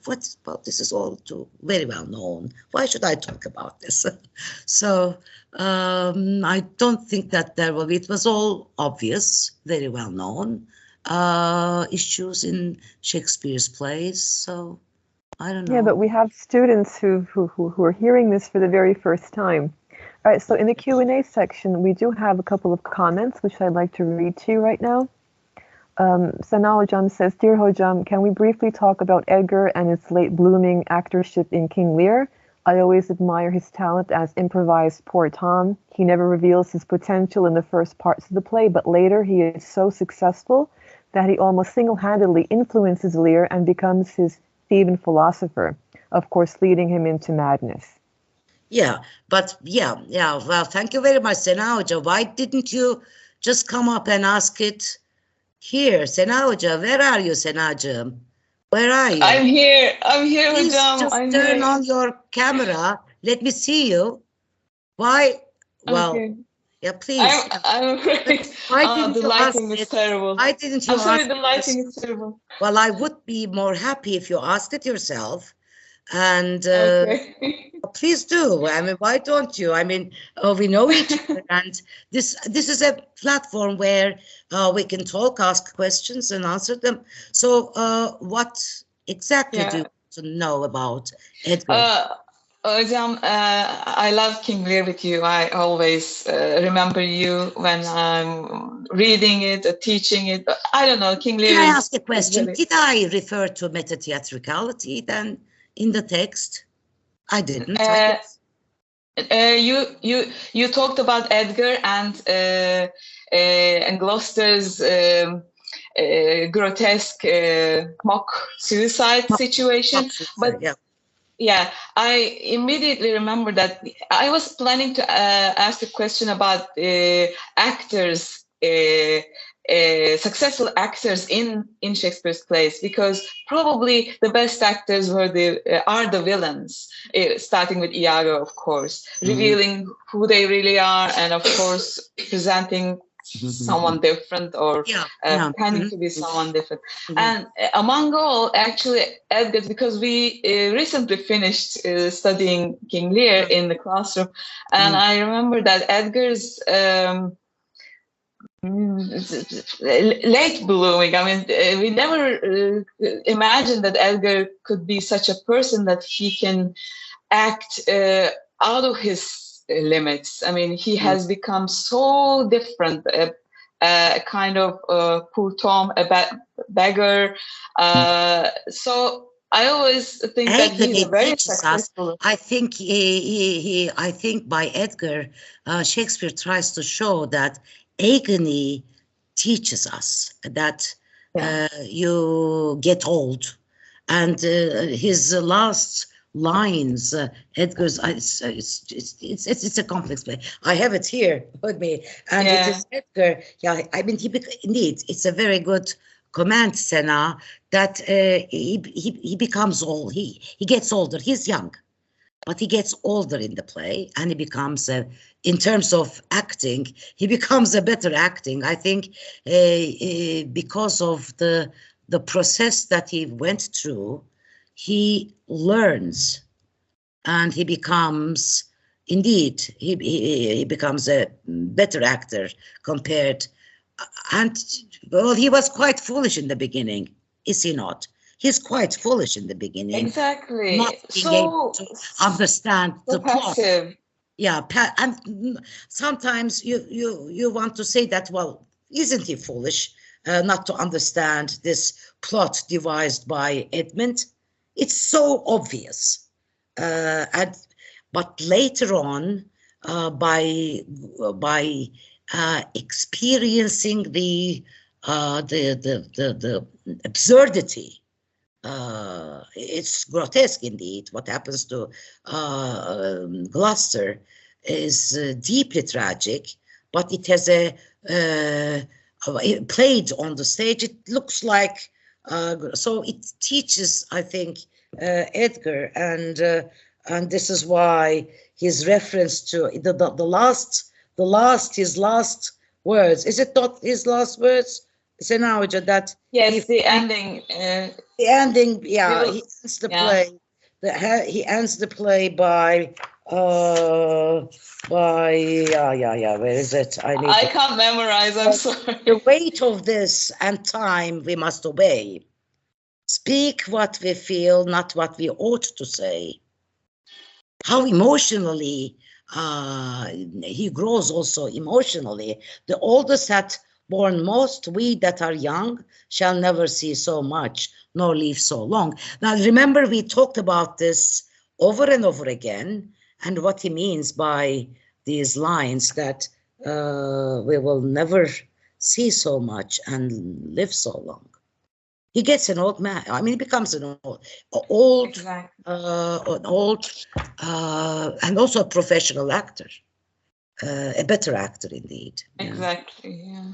A: this is all too very well known. Why should I talk about this? So I don't think that there will be. It was all obvious, very well known issues in Shakespeare's plays. So. I don't know.
B: Yeah, but we have students who are hearing this for the very first time. All right, so in the Q&A section, we do have a couple of comments, which I'd like to read to you right now. Sana Hocam says, Dear Hocam, can we briefly talk about Edgar and his late blooming actorship in King Lear? I always admire his talent as improvised poor Tom. He never reveals his potential in the first parts of the play, but later he is so successful that he almost single-handedly influences Lear and becomes his Theban philosopher, of course, leading him into madness.
A: Yeah, but yeah. Well, thank you very much, Sena Hoca. Why didn't you just come up and ask it here? Sena Hoca, where are you, Senacığım? Where are you?
C: I'm here,
A: Please
C: Hocam.
A: just turn on your camera. Let me see you. Why? Well,
C: okay.
A: Yeah, please.
C: I'm afraid. The lighting is terrible.
A: Why didn't you
C: I'm sorry, the lighting is terrible.
A: Well, I would be more happy if you asked it yourself. And please do. I mean, why don't you? I mean, we know each other, and this is a platform where we can talk, ask questions, and answer them. So, what exactly do you want to know about Edgar?
C: Hocam, I love King Lear with you. I always remember you when I'm reading it or teaching it. But I don't know, King Lear.
A: Can I ask a question? Did I refer to metatheatricality then in the text? I didn't.
C: You talked about Edgar and Gloucester's grotesque mock suicide situation, but. Yeah, I immediately remember that I was planning to ask a question about actors, successful actors in Shakespeare's plays, because probably the best actors are the villains, starting with Iago, of course, revealing who they really are, and of course presenting someone different or planning to be someone different. And among all, actually, Edgar, because we recently finished studying King Lear in the classroom, and I remember that Edgar's late blooming. I mean, we never imagined that Edgar could be such a person that he can act out of his limits. I mean, he has become so different, kind of poor Tom, a beggar. So I always think that he's a very successful.
A: I think I think by Edgar, Shakespeare tries to show that agony teaches us that you get old, and his last lines, Edgar's, it's a complex play. I have it here with me, and it is Edgar. Yeah, I mean, indeed, it's a very good comment, Sena, that he becomes old. He gets older. He's young, but he gets older in the play, and he becomes in terms of acting, he becomes a better acting. I think because of the process that he went through, he learns, and he becomes, indeed, he becomes a better actor compared. And well, he was quite foolish in the beginning, is he not? He's quite foolish in the beginning.
C: Exactly.
A: Not being able to understand the plot. Yeah, and sometimes you want to say that, well, isn't he foolish not to understand this plot devised by Edmund? It's so obvious. But later on, by experiencing the absurdity, it's grotesque indeed. What happens to Gloucester is deeply tragic, but it has played on the stage. It looks like so it teaches, I think, Edgar, and this is why his reference to his last words. Is it not his last words? Senauja, that
C: yes, the ending.
A: The ending, yeah. He ends the play. He ends the play by where is it?
C: I can't memorize. I'm sorry.
A: The weight of this and time we must obey. Speak what we feel, not what we ought to say. How emotionally he grows also emotionally. The oldest hath borne most, we that are young shall never see so much, nor live so long. Now remember, we talked about this over and over again, and what he means by these lines, that we will never see so much and live so long. He gets an old man. I mean, he becomes an old, exactly. And also a professional actor, a better actor indeed.
C: Exactly. Yeah.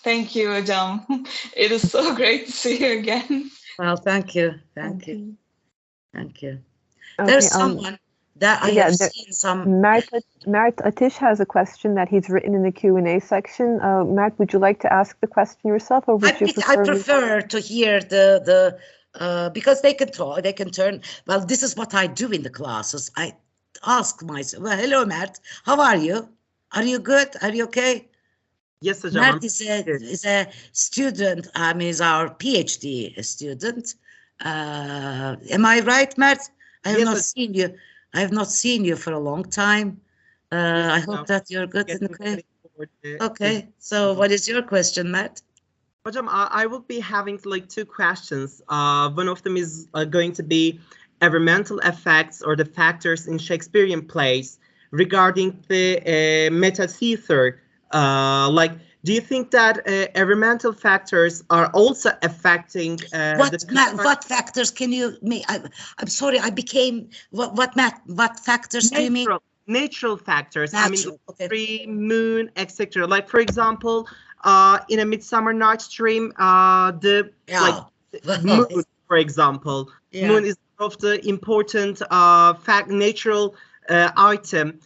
C: Thank you, Hocam. It is so great to see you again.
A: Well, thank you. Thank you. Okay, there's someone that I have seen some.
B: Mert Atish has a question that he's written in the Q&A section. Mert, would you like to ask the question yourself, or would you prefer?
A: I prefer to hear the because they can talk, they can turn. Well, this is what I do in the classes. I ask myself, well, hello, Mert, how are you? Are you good? Are you okay?
D: Yes, Hocam.
A: Mert is a student. Is our PhD student. Am I right, Mert? I have not seen you. I have not seen you for a long time. I hope that you're good and okay. Okay. So, what is your question, Mert?
D: Hocam, I will be having like two questions. One of them is going to be environmental effects or the factors in Shakespearean plays regarding the meta theater. Do you think that environmental factors are also affecting
A: what factors can you make? I'm sorry, I became what factors do you mean?
D: Natural factors.
A: Natural,
D: I mean, tree, moon, etc. Like for example, in A Midsummer Night's Dream, the moon, for example, moon is one of the important natural item.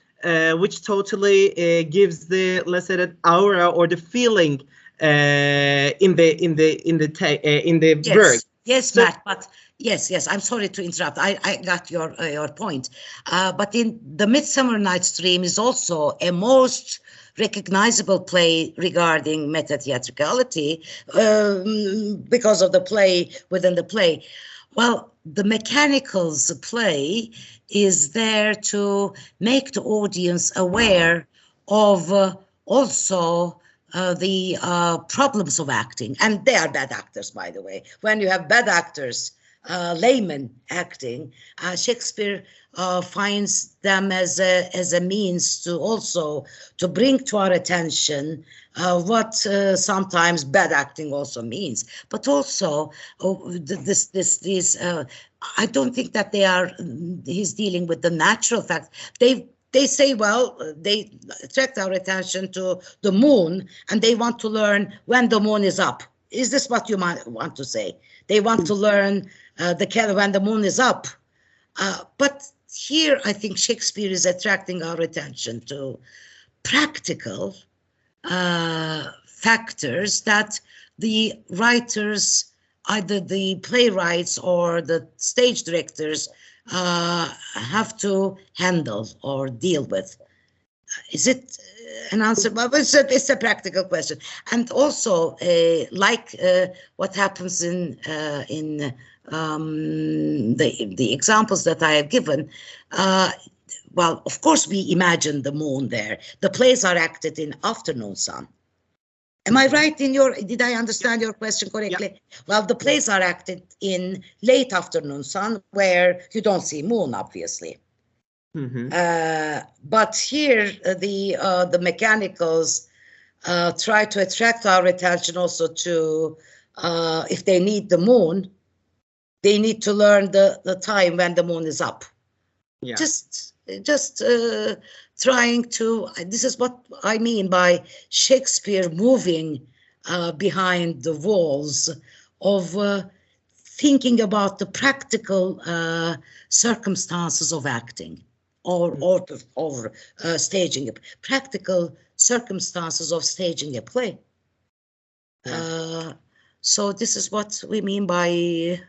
D: Which totally gives the, let's say, that aura or the feeling in the work.
A: Yes, so, Matt. But yes. I'm sorry to interrupt. I got your point. But in the Midsummer Night's Dream is also a most recognizable play regarding meta-theatricality because of the play within the play. Well, the mechanicals play is there to make the audience aware of also the problems of acting. And they are bad actors, by the way. When you have bad actors, laymen acting, Shakespeare finds them as a means to also to bring to our attention what sometimes bad acting also means, but also I don't think that he's dealing with the natural fact. They say, well, they attract our attention to the moon, and they want to learn when the moon is up. Is this what you might want to say? They want to learn when the moon is up. But here, I think Shakespeare is attracting our attention to practical factors that the writers, either the playwrights or the stage directors, have to handle or deal with. Is it an answer? Well, it's a practical question, and also like what happens in the examples that I have given. Well, of course, we imagine the moon there. The plays are acted in afternoon sun. Am I right in did I understand your question correctly? Yeah. Well, the plays are acted in late afternoon sun where you don't see moon, obviously. Mm-hmm. But here the mechanicals try to attract our attention also to if they need the moon, they need to learn the time when the moon is up. Yeah. Just trying to, this is what I mean by Shakespeare moving behind the walls of thinking about the practical circumstances of acting or staging practical circumstances of staging a play. Yeah. So this is what we mean by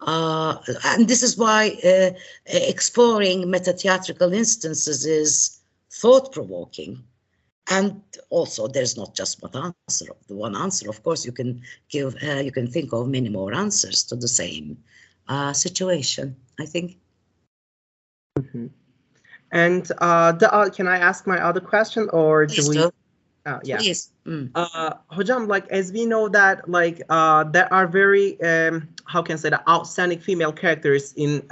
A: and this is why exploring meta-theatrical instances is thought-provoking. And also, there's not just one answer. Of course, you can give, you can think of many more answers to the same situation, I think.
D: Mm-hmm. And can I ask my other question, or
A: Please
D: do we?
A: Do.
D: Yeah.
A: Please.
D: Hocam, like, as we know that, like, there are very, how can I say that, outstanding female characters in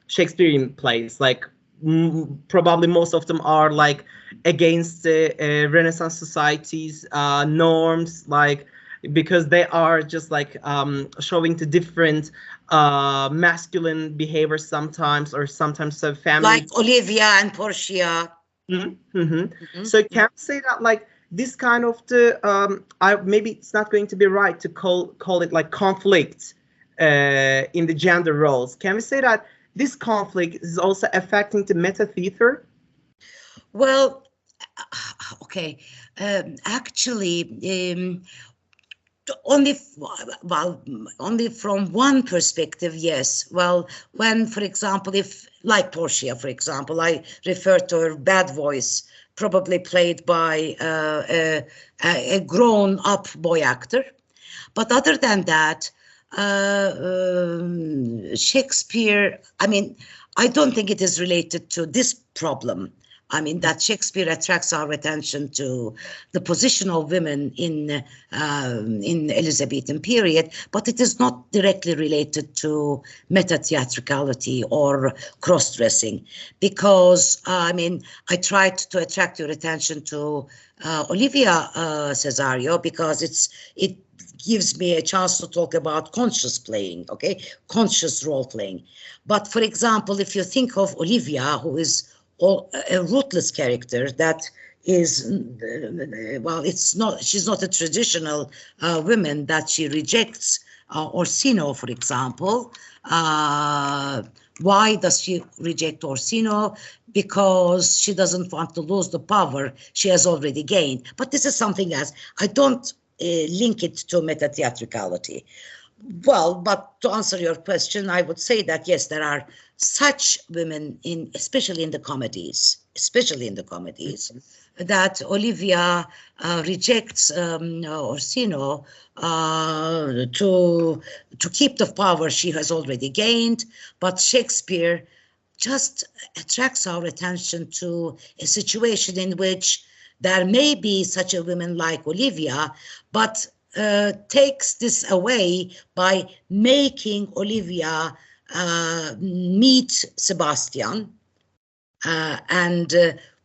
D: Shakespearean plays. Like, probably most of them are like against the Renaissance society's norms, like, because they are just like showing the different masculine behavior sometimes, or sometimes a family.
A: Like Olivia and Portia.
D: Mm-hmm. Mm-hmm. So can we say that, like, this kind of the maybe it's not going to be right to call it like conflict in the gender roles. Can we say that this conflict is also affecting the meta theater?
A: Well, okay, actually, only from one perspective, yes. Well, when, for example, if like Portia, for example, I refer to her bad voice, probably played by a grown-up boy actor. But other than that, Shakespeare, I mean, I don't think it is related to this problem. I mean, that Shakespeare attracts our attention to the position of women in Elizabethan period, but it is not directly related to meta-theatricality or cross-dressing, because, I mean, I tried to attract your attention to Olivia Cesario because it gives me a chance to talk about conscious playing, okay, conscious role playing. But for example, if you think of Olivia, who is a ruthless character that is, well, she's not a traditional woman, that she rejects Orsino, for example. Why does she reject Orsino? Because she doesn't want to lose the power she has already gained. But this is something else. I don't link it to meta-theatricality. Well, but to answer your question, I would say that yes, there are such women especially in the comedies, that Olivia rejects Orsino to keep the power she has already gained, but Shakespeare just attracts our attention to a situation in which there may be such a woman like Olivia, but takes this away by making Olivia meet Sebastian and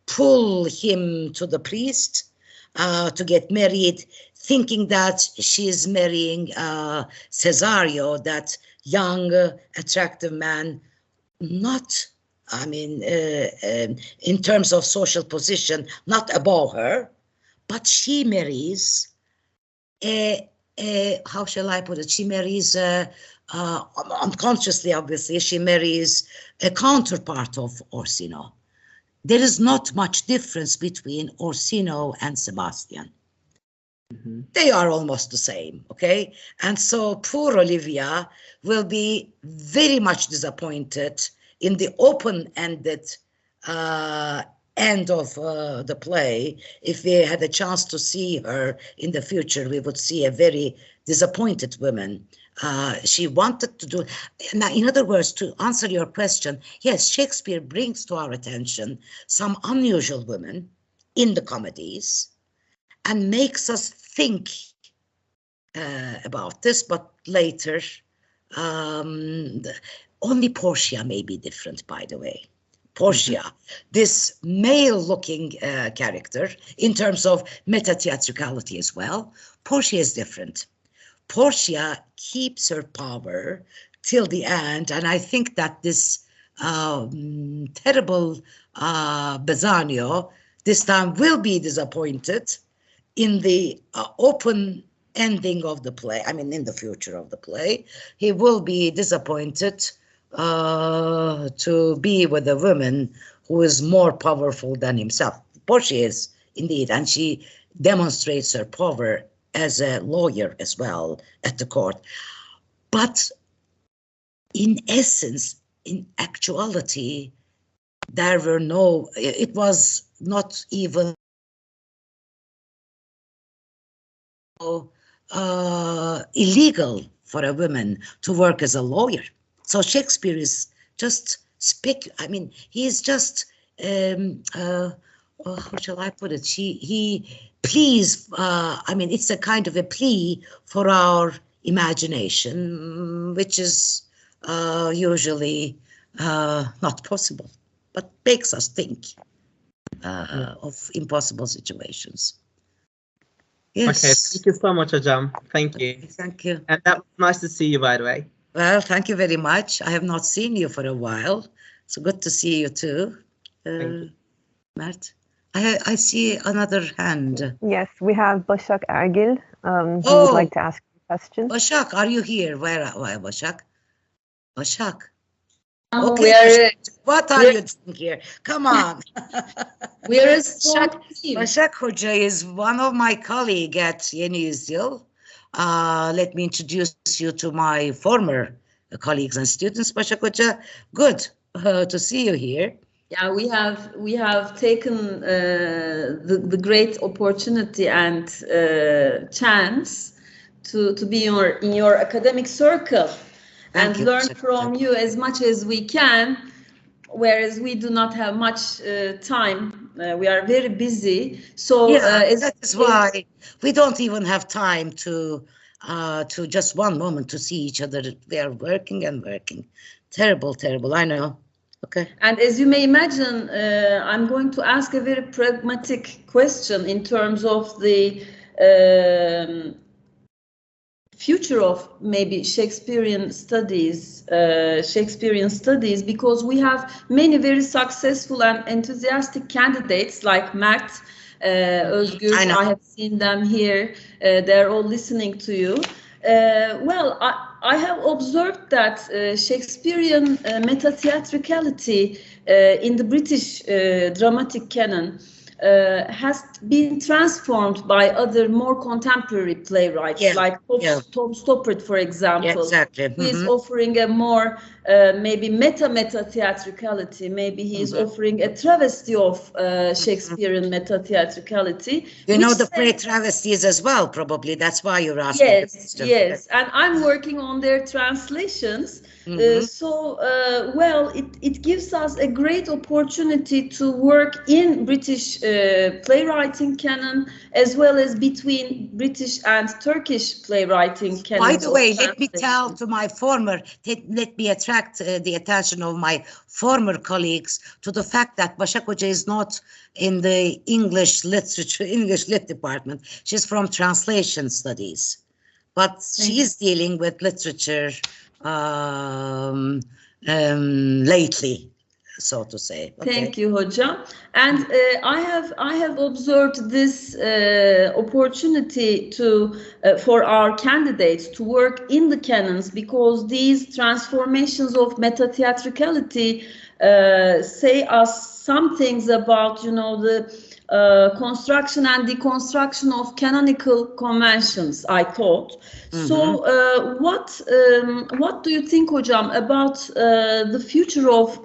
A: pull him to the priest to get married, thinking that she is marrying Cesario, that young, attractive man, not, I mean, in terms of social position, not above her, but she marries how shall I put it? She marries, unconsciously, obviously, she marries a counterpart of Orsino. There is not much difference between Orsino and Sebastian. Mm-hmm. They are almost the same, okay? And so poor Olivia will be very much disappointed in the open-ended end of the play. If we had a chance to see her in the future, we would see a very disappointed woman. She wanted to do, now in other words, to answer your question, yes, Shakespeare brings to our attention some unusual women in the comedies and makes us think about this, but later, only Portia may be different, by the way. Portia, this male-looking character, in terms of meta-theatricality as well, Portia is different. Portia keeps her power till the end, and I think that this terrible Bassanio this time will be disappointed in the open ending of the play. I mean, in the future of the play, he will be disappointed to be with a woman who is more powerful than himself. Portia is indeed, and she demonstrates her power as a lawyer as well at the court. But in essence, in actuality, there were no, it was not even illegal for a woman to work as a lawyer. So Shakespeare is just I mean, he's just, how shall I put it? He pleads, I mean, it's a kind of a plea for our imagination, which is usually not possible, but makes us think of impossible situations. Yes.
D: Okay, thank you so much, Hocam. Thank you.
A: Thank you.
D: And that was nice to see you, by the way.
A: Well, thank you very much. I have not seen you for a while. So good to see you too. Mert, I see another hand.
B: Yes, we have Başak Ergil, who would like to ask a question.
A: Başak, are you here? Where Başak? Başak.
E: Okay,
A: what are you doing here? Come on.
E: We are a strong team.
A: Başak Hoca is one of my colleagues at Yeni Yüzyıl. Let me introduce you to my former colleagues and students. Başak Hoca, good to see you here.
E: Yeah, we have taken the great opportunity and chance to be in your academic circle and learn from you as much as we can, whereas we do not have much time. We are very busy. So
A: that is why we don't even have time to just one moment to see each other. We are working and working. Terrible, terrible, I know. Okay.
E: And as you may imagine, I'm going to ask a very pragmatic question in terms of the future of maybe Shakespearean studies, because we have many very successful and enthusiastic candidates like Mert, Özgür. I have seen them here. They're all listening to you. Well, I have observed that Shakespearean meta-theatricality in the British dramatic canon has been transformed by other more contemporary playwrights, like Tom Stoppard, for example, who is offering a more maybe meta theatricality. Maybe he's offering a travesty of Shakespearean meta theatricality.
A: You know the play travesties as well, probably. That's why you're asking.
E: Yes, yes. And I'm working on their translations. Well, it gives us a great opportunity to work in British playwriting canon, as well as between British and Turkish playwriting canon.
A: By the way, let me tell to my let me attract the attention of my former colleagues to the fact that Başak Hoca is not in the English lit department. She's from translation studies, but she is dealing with literature lately, so to say. Okay.
E: Thank you, Hoca. And I have observed this opportunity to for our candidates to work in the canons, because these transformations of meta theatricality say us some things about, you know, the construction and deconstruction of canonical conventions, I thought. So what do you think, Hocam, about the future of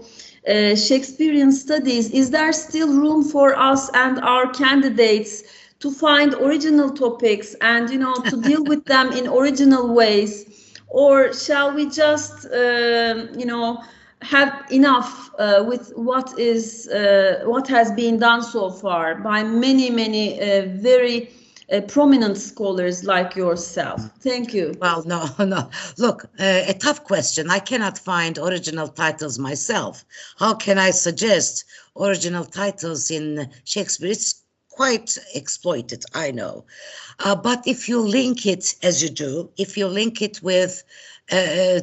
E: Shakespearean studies? Is there still room for us and our candidates to find original topics and, you know, to deal with them in original ways? Or shall we just, you know, have enough with what has been done so far by many very prominent scholars like yourself? Thank you.
A: Well, no. Look, a tough question. I cannot find original titles myself. How can I suggest original titles in Shakespeare? It's quite exploited, I know. But if you link it, as you do, if you link it with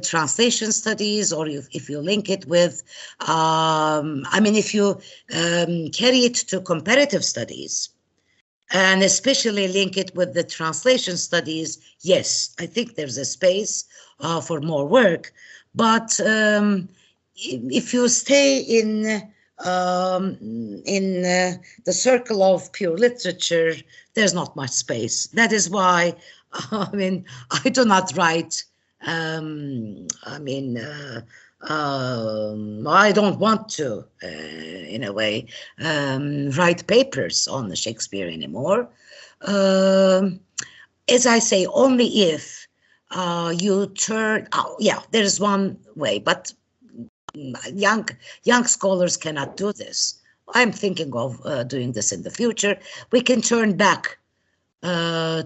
A: translation studies, or if you link it with, I mean, if you carry it to comparative studies, and especially link it with the translation studies, yes, I think there's a space for more work. But if you stay in the circle of pure literature, there's not much space. That is why, I mean, I do not write. I don't want to, in a way, write papers on the Shakespeare anymore. As I say, only if you turn. Oh, yeah, there is one way, but young scholars cannot do this. I'm thinking of doing this in the future. We can turn back to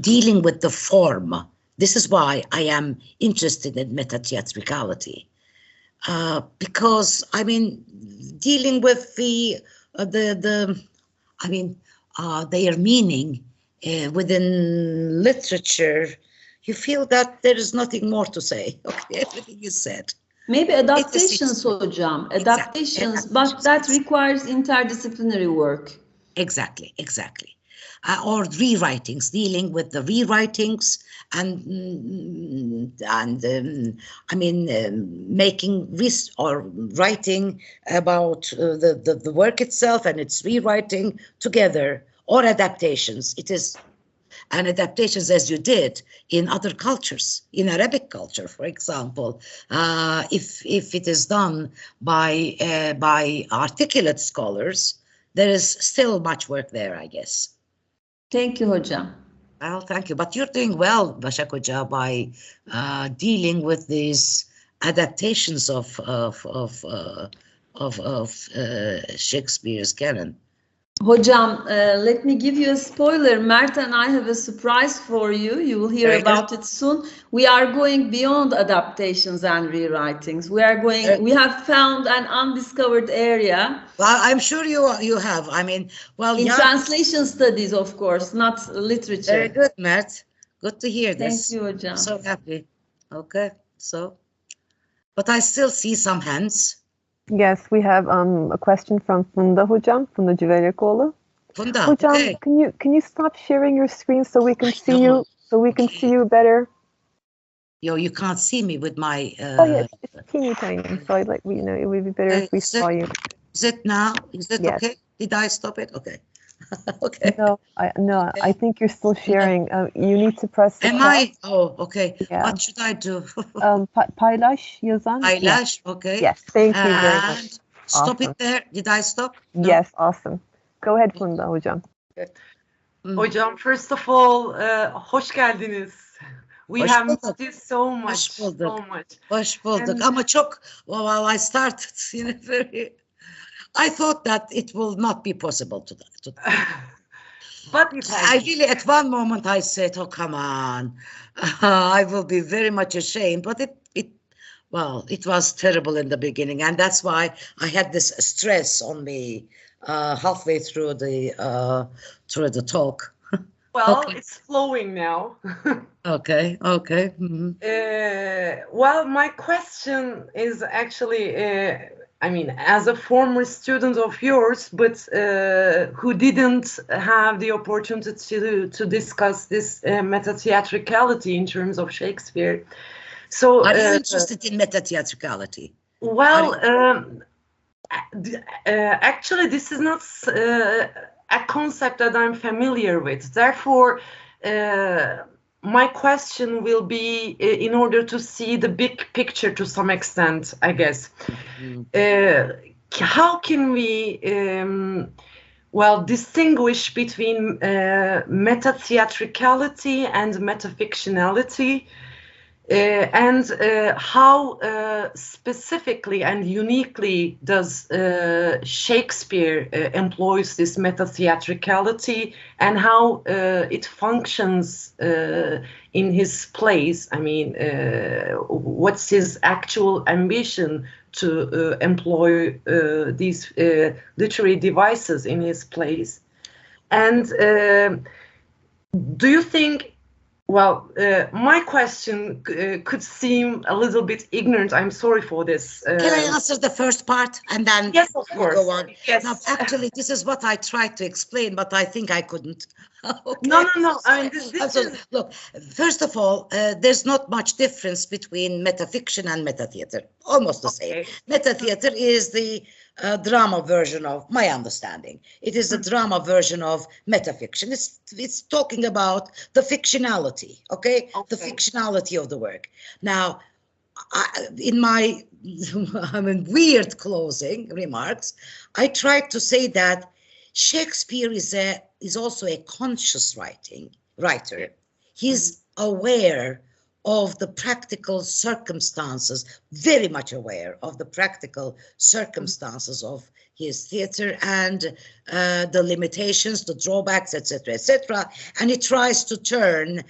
A: dealing with the form. This is why I am interested in meta-theatricality, because I mean, dealing with their meaning within literature, you feel that there is nothing more to say. Okay, everything is said.
E: Maybe adaptations, Hocam, adaptations, but that requires interdisciplinary work.
A: Exactly. Or rewritings, dealing with the rewritings and writing about the work itself and its rewriting together, or adaptations. It is and adaptations, as you did in other cultures, in Arabic culture, for example. If it is done by articulate scholars, there is still much work there, I guess.
E: Thank you, Hoca.
A: Well, thank you. But you're doing well, Başak Hoca, by dealing with these adaptations of Shakespeare's canon.
E: Hocam, let me give you a spoiler. Mert and I have a surprise for you. You will hear about it soon. We are going beyond adaptations and rewritings. We are going. We have found an undiscovered area.
A: Well, I'm sure you have. I mean, well,
E: in translation studies, of course, not literature.
A: Very good, Mert. Good to hear this.
E: Thank you, Hocam.
A: I'm so happy. Okay, so, but I still see some hands.
B: Yes, we have a question from Funda Hocam, Funda Cüvelekoğlu.
A: Funda,
B: Hocam,
A: okay.
B: Can you stop sharing your screen so we can see you, so we can see you better?
A: Yo, you can't see me with my.
B: Oh yes, it's teeny tiny. So I'd it would be better if we saw you.
A: Is it now? Is it okay? Did I stop it? Okay. Okay.
B: No, I think you're still sharing. You need to press the
A: Am I? Oh, okay.
B: Yeah.
A: What should I do?
B: Paylaş yazan.
A: Paylaş, okay.
B: Yes, thank you very much.
A: Stop
B: Awesome.
A: it there. Did I stop? No?
B: Yes, awesome. Go ahead Funda hocam.
F: Hocam, first of all, hoş geldiniz. We
A: Hoş
F: have
A: bulduk.
F: missed you so much,
A: Hoş bulduk.
F: so much.
A: Hoş bulduk.
F: And-
A: Ama çok, while I started, I thought that it will not be possible to
F: But it has.
A: I really, at one moment I said, oh, come on, I will be very much ashamed, but it was terrible in the beginning. And that's why I had this stress on me halfway through the talk.
F: Well,
A: Okay.
F: it's flowing now.
A: Okay. Mm-hmm.
F: Well, my question is actually, I mean, as a former student of yours, but who didn't have the opportunity to discuss this meta-theatricality in terms of Shakespeare. So,
A: Are you interested in meta-theatricality?
F: Well, actually, this is not a concept that I'm familiar with. Therefore, my question will be in order to see the big picture to some extent, I guess. Mm-hmm. How can we, distinguish between meta-theatricality and metafictionality? And how specifically and uniquely does Shakespeare employs this meta-theatricality, and how it functions in his plays? I mean, what's his actual ambition to employ these literary devices in his plays? And do you think, well, my question could seem a little bit ignorant. I'm sorry for this.
A: Can I answer the first part and then
F: yes, of course.
A: Go on?
F: Yes.
A: Now, actually, this is what I tried to explain, but I think I couldn't. Okay.
F: No. I mean, this is...
A: Look, first of all, there's not much difference between metafiction and metatheater. Almost the same. Metatheater is the drama version of my understanding. It is the drama version of metafiction. It's talking about the fictionality, okay? The fictionality of the work. Now, in my weird closing remarks, I tried to say that Shakespeare is also a conscious writer. He's aware of the practical circumstances, very much aware of the practical circumstances of his theater and the limitations, the drawbacks, etc., etc. And he tries to turn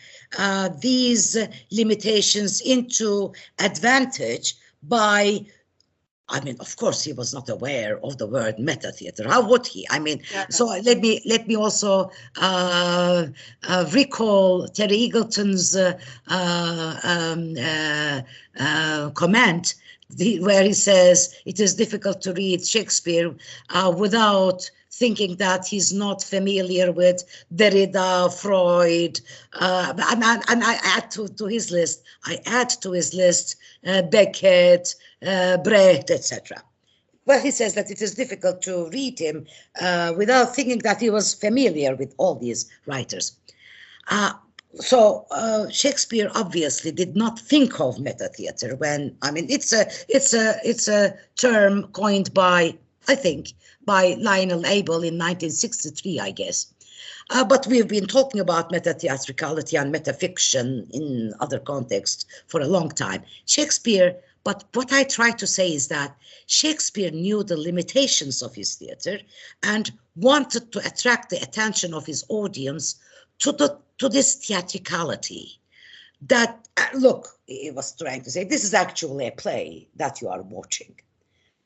A: these limitations into advantage by, I mean, of course, he was not aware of the word meta-theater. How would he? I mean, so let me also recall Terry Eagleton's comment, where he says it is difficult to read Shakespeare without thinking that he's not familiar with Derrida, Freud, and I add to his list. Beckett, Brecht, etc. Well, he says that it is difficult to read him without thinking that he was familiar with all these writers. So Shakespeare obviously did not think of meta-theater when, I mean, it's a term coined by, I think, by Lionel Abel in 1963, I guess. But we've been talking about meta-theatricality and metafiction in other contexts for a long time. But what I try to say is that Shakespeare knew the limitations of his theater and wanted to attract the attention of his audience to this theatricality. That, look, he was trying to say, this is actually a play that you are watching,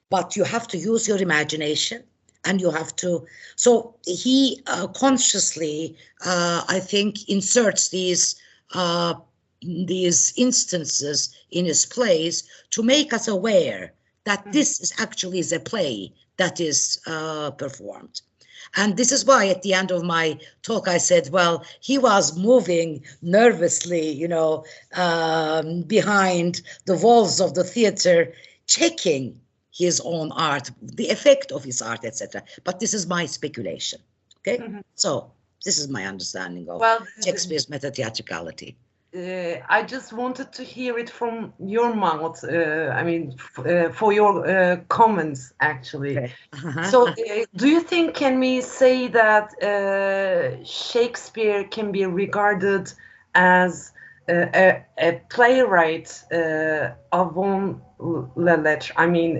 A: but you have to use your imagination. And you have to, so he consciously, I think, inserts these instances in his plays to make us aware that this is actually a play that is performed. And this is why at the end of my talk, I said, well, he was moving nervously, you know, behind the walls of the theater, checking his own art, the effect of his art, etc. But this is my speculation. Okay, so this is my understanding of Shakespeare's metatheatricality.
F: I just wanted to hear it from your mouth. For your comments, actually.
A: Okay.
F: So, do you think, can we say that Shakespeare can be regarded as a playwright avant la lettre? I mean,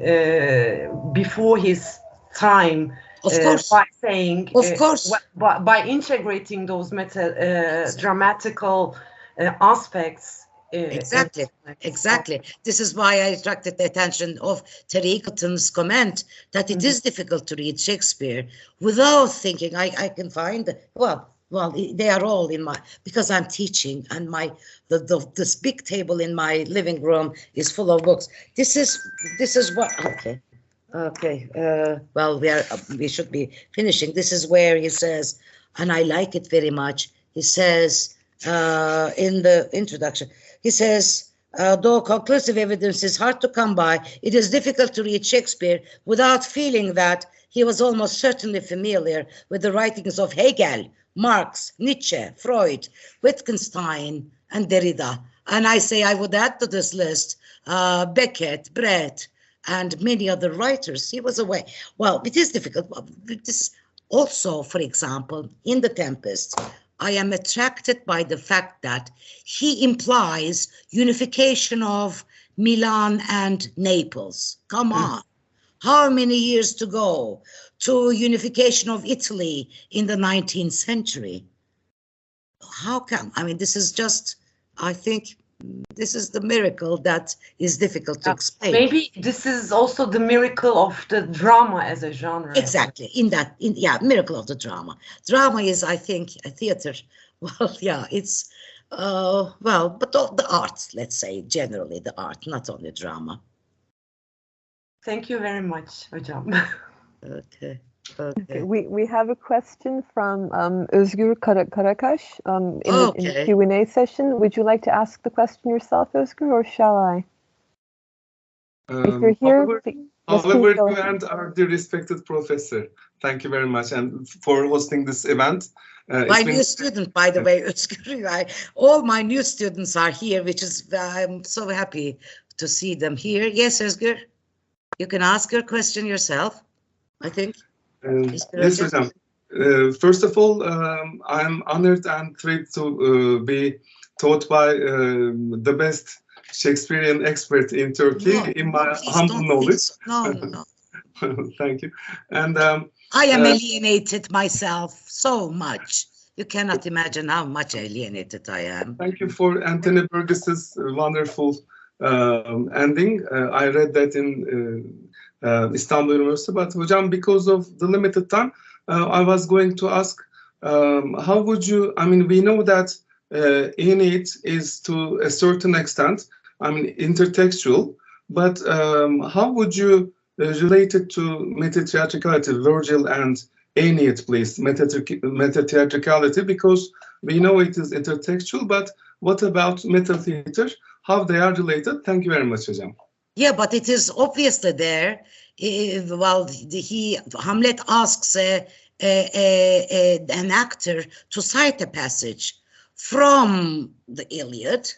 F: before his time.
A: Of course.
F: By saying,
A: of course,
F: by integrating those dramatical aspects.
A: Exactly. This is why I attracted the attention of Terry Eagleton's comment that it is difficult to read Shakespeare without thinking. I can find well, they are all in my, because I'm teaching, and this big table in my living room is full of books. This is what. Okay. Well, we should be finishing. This is where he says, and I like it very much. He says in the introduction, he says, though conclusive evidence is hard to come by, it is difficult to read Shakespeare without feeling that he was almost certainly familiar with the writings of Hegel, Marx, Nietzsche, Freud, Wittgenstein, and Derrida. And I say I would add to this list Beckett, Brecht, and many other writers. He was away. Well, it is difficult. This also, for example, in The Tempest, I am attracted by the fact that he implies unification of Milan and Naples. Come on. How many years to go to unification of Italy in the 19th century? How come? I mean, this is just, I think, this is the miracle that is difficult to explain.
F: Maybe this is also the miracle of the drama as a genre.
A: Exactly. Miracle of the drama. Drama is, I think, a theater. Well, yeah, it's, but all the art, let's say, generally the art, not only drama.
F: Thank you very much, Hocam.
A: Okay.
B: We have a question from Özgür Karakaş in the Q&A session. Would you like to ask the question yourself, Özgür, or shall I? If you're here,
G: however, you and our dear respected professor, thank you very much and for hosting this event.
A: My new student, by the way, Özgür, all my new students are here, which is, I'm so happy to see them here. Yes, Özgür, you can ask your question yourself, I think.
G: Yes, Hocam. First of all, I'm honored and thrilled to be taught by the best Shakespearean expert in Turkey, in my humble knowledge.
A: No.
G: Thank you. And
A: I am alienated myself so much. You cannot imagine how much alienated I am.
G: Thank you for Anthony Burgess's wonderful ending. I read that in Istanbul University, but Hocam, because of the limited time, I was going to ask, how would you, I mean, we know that Aeneid is to a certain extent, I mean, intertextual, but how would you relate it to metatheatricality, Virgil and Aeneid, please, metatheatricality, because we know it is intertextual, but what about metatheater, how they are related? Thank you very much, Hocam.
A: Yeah, but it is obviously there. Hamlet asks an actor to cite a passage from the Iliad,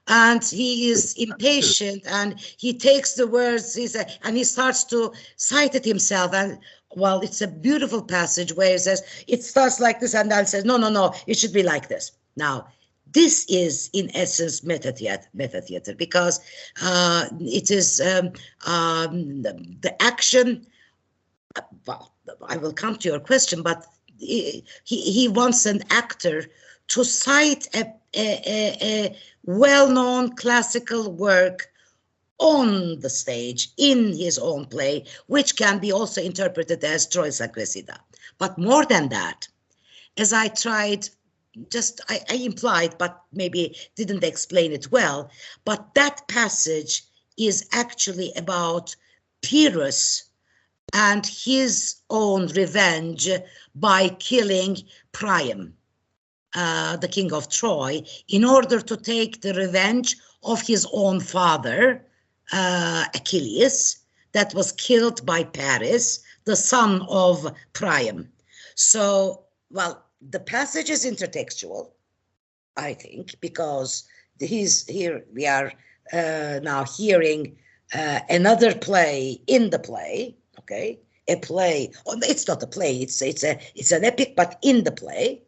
A: and he is impatient, and he takes the words, and he starts to cite it himself. And well, it's a beautiful passage where he says, it starts like this, and then says, no, it should be like this. Now, this is, in essence, metatheater, because it is the action. Well, I will come to your question, but he wants an actor to cite a well-known classical work on the stage in his own play, which can be also interpreted as Troilus and Cressida. But more than that, as I tried, I implied, but maybe didn't explain it well, but that passage is actually about Pyrrhus and his own revenge by killing Priam, the king of Troy, in order to take the revenge of his own father, Achilles, that was killed by Paris, the son of Priam. So, well, the passage is intertextual, I think, because here we are now hearing another play in the play, okay? A play, it's not a play, it's an epic, but in the play.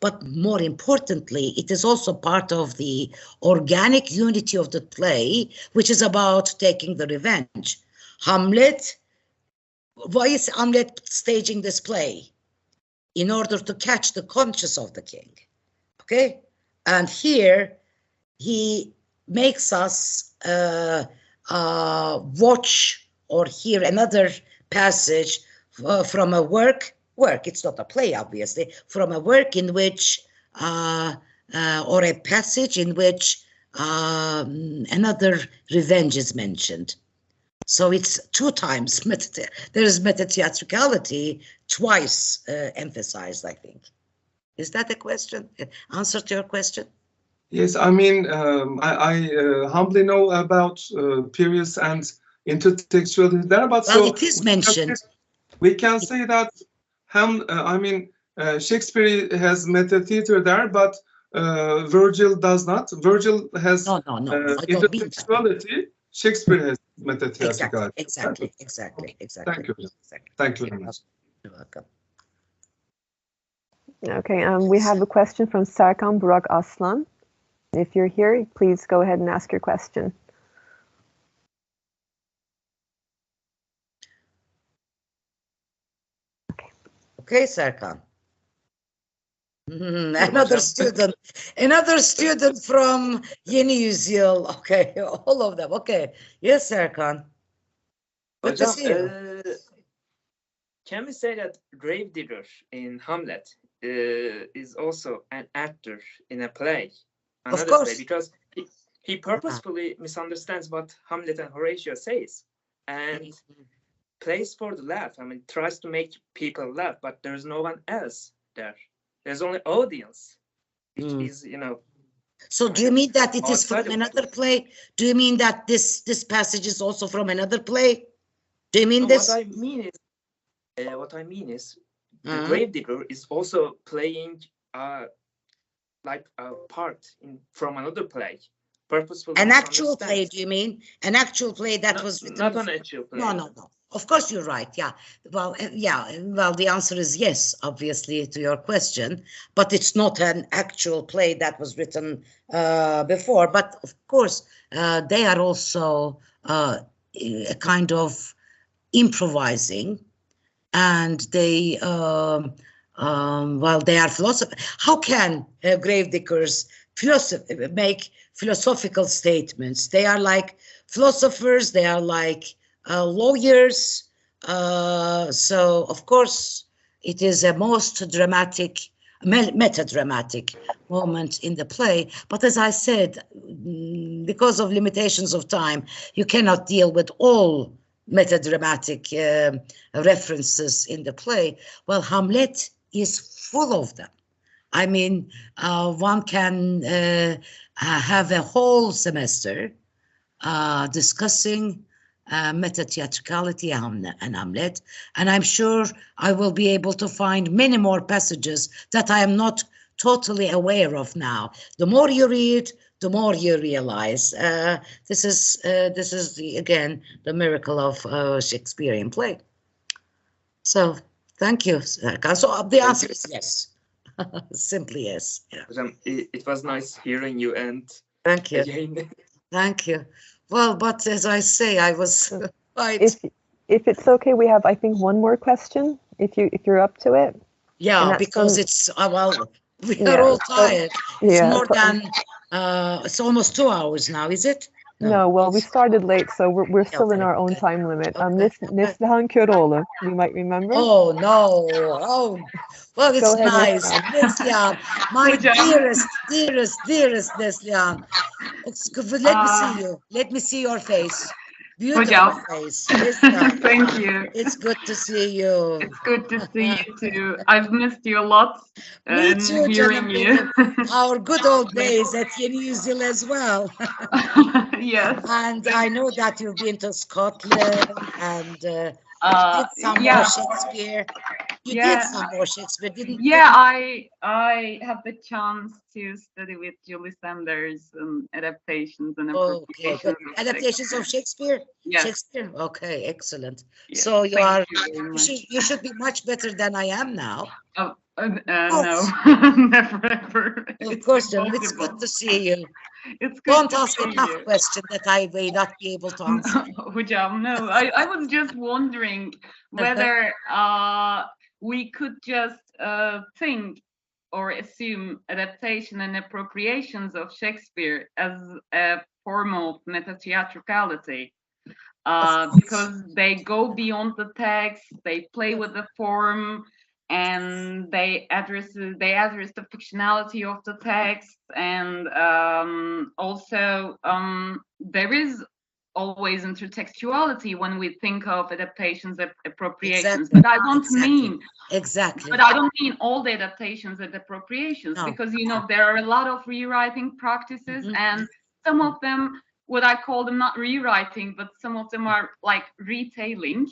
A: But more importantly, it is also part of the organic unity of the play, which is about taking the revenge. Hamlet, why is Hamlet staging this play? In order to catch the conscience of the king, okay? And here he makes us watch or hear another passage from a work, it's not a play, obviously, from a work in which, or a passage in which another revenge is mentioned. So it's 2 times, there is metatheatricality twice emphasized, I think. Is that a question? Answer to your question?
G: Yes, I mean, I humbly know about periods and intertextuality there, but
A: well,
G: so
A: it is mentioned.
G: We can say that Shakespeare has meta theater there, but Virgil does not. Virgil has intertextuality. Shakespeare has meta theatricality.
A: Exactly.
G: Thank you. Thank you very much.
A: You're welcome.
B: Okay, we have a question from Serkan Burak Aslan. If you're here, please go ahead and ask your question.
A: Okay, Serkan. Another student from Yeni Yüzyıl. Okay, all of them. Okay, yes, Serkan. Good to see you.
H: Can we say that Gravedigger in Hamlet is also an actor in a play?
A: Of course.
H: Play, because he purposefully misunderstands what Hamlet and Horatio says and plays for the laugh. I mean, tries to make people laugh, but there's no one else there. There's only audience, which is,
A: So do you mean that it is from another play? Do you mean that this passage is also from another play? Do you mean this?
H: What I mean is, the Gravedigger is also playing like a part from another play, purposefully.
A: An actual play, do you mean? An actual play that was written?
H: Not an actual play.
A: No. Of course, you're right. Yeah. Well, Well, the answer is yes, obviously, to your question. But it's not an actual play that was written before. But of course, they are also a kind of improvising, and they they are philosophers. How can gravediggers make philosophical statements? They are like philosophers. They are like lawyers. So of course, it is a most dramatic, metadramatic moment in the play. But as I said, because of limitations of time, you cannot deal with all metadramatic references in the play. Well, Hamlet is full of them. I mean, one can have a whole semester discussing metatheatricality and Hamlet, and I'm sure I will be able to find many more passages that I am not totally aware of now. The more you read, the more you realize. This is again the miracle of Shakespearean play. So thank you, Serkan. So the answer is yes. Simply yes. Yeah.
H: It was nice hearing you, and
A: thank you.
H: Again.
A: Thank you. Well, but as I say, I was quite.
B: If it's okay, we have, I think, one more question. If you're up to it.
A: Yeah, because it's we are all tired. It's more than it's almost 2 hours now, is it?
B: No, well, we started late, so we're still in our own time limit. Neslihan Köroğlu, you might remember.
A: Oh no! Oh, well, it's nice, Neslihan, my dearest Neslihan. Let me see you. Let me see your face. Beautiful face.
I: Thank you.
A: It's good to see you.
I: It's good to see you too. I've missed you a lot.
A: Me too,
I: hearing you.
A: Our good old days at Yeni Yüzyıl as well.
I: Yes.
A: And I know that you've been to Scotland and did some more Shakespeare. You did some more Shakespeare, didn't you?
I: Yeah, I have the chance to study with Julie Sanders adaptations and appropriations.
A: Okay, adaptations of Shakespeare.
I: Yes.
A: Shakespeare. Okay, excellent.
I: Yes,
A: So you are.
I: you
A: You should be much better than I am now.
I: Oh, no, never ever.
A: Of course, it's good to see you.
I: It's good.
A: Don't ask a tough question that I may not be able to answer.
I: Hocam, no, I was just wondering whether we could just think or assume adaptation and appropriations of Shakespeare as a form of meta-theatricality. Because they go beyond the text, they play with the form, and they address the fictionality of the text, and also there is always intertextuality when we think of adaptations, appropriations.
A: Exactly.
I: But I don't mean
A: exactly.
I: But I don't mean all the adaptations and appropriations,
A: No.
I: because there are a lot of rewriting practices, and some of them, what I call them, not rewriting, but some of them are like retailing,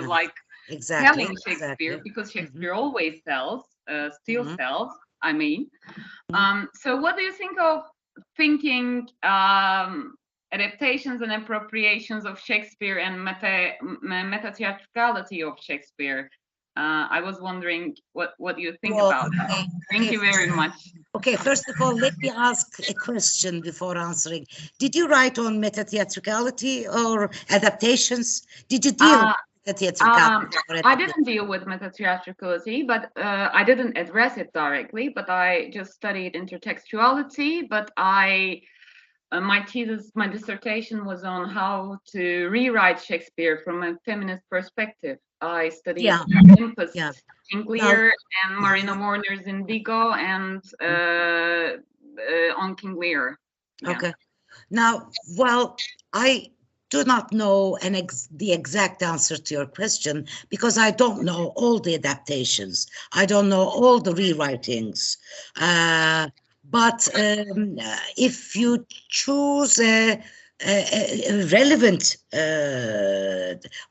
I: like telling Shakespeare, because Shakespeare always tells, still tells, I mean. So what do you think of thinking adaptations and appropriations of Shakespeare and meta-theatricality of Shakespeare? I was wondering what you think about that. Thank you very much.
A: Okay, first of all, let me ask a question before answering. Did you write on meta-theatricality or adaptations? Did you deal with meta-theatricality?
I: I didn't deal with meta-theatricality, but I didn't address it directly, but I just studied intertextuality, but my thesis, my dissertation was on how to rewrite Shakespeare from a feminist perspective. I studied Olympus, King Lear, and Marina Warner's Indigo, and on King Lear. Yeah.
A: Okay. Now, well, I do not know the exact answer to your question, because I don't know all the adaptations. I don't know all the rewritings. But if you choose a relevant,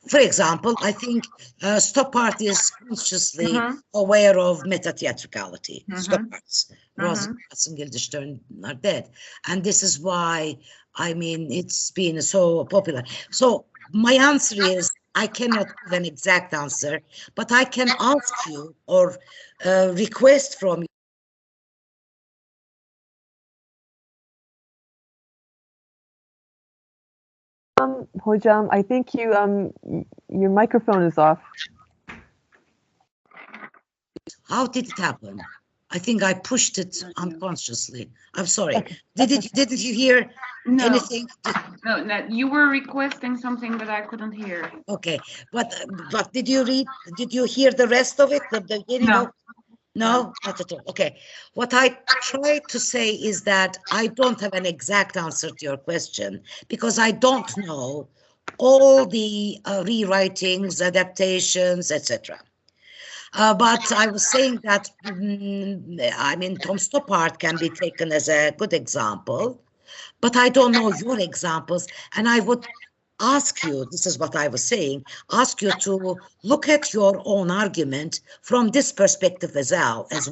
A: for example, I think Stoppard is consciously aware of meta-theatricality. Stoppard's Rosencrantz and Guildenstern are dead. And this is why, I mean, it's been so popular. So my answer is, I cannot give an exact answer, but I can ask you or request from you.
B: Hocam, I think your microphone is off.
A: How did it happen? I think I pushed it unconsciously. I'm sorry.
B: Okay.
A: Didn't you hear anything?
I: No, you were requesting something that I couldn't hear.
A: Okay, but did you hear the rest of it? The beginning?
I: No.
A: No, not at all. Okay. What I try to say is that I don't have an exact answer to your question, because I don't know all the rewritings, adaptations, etc. But I was saying that, I mean, Tom Stoppard can be taken as a good example, but I don't know your examples, and I would ask you, this is what I was saying, ask you to look at your own argument from this perspective as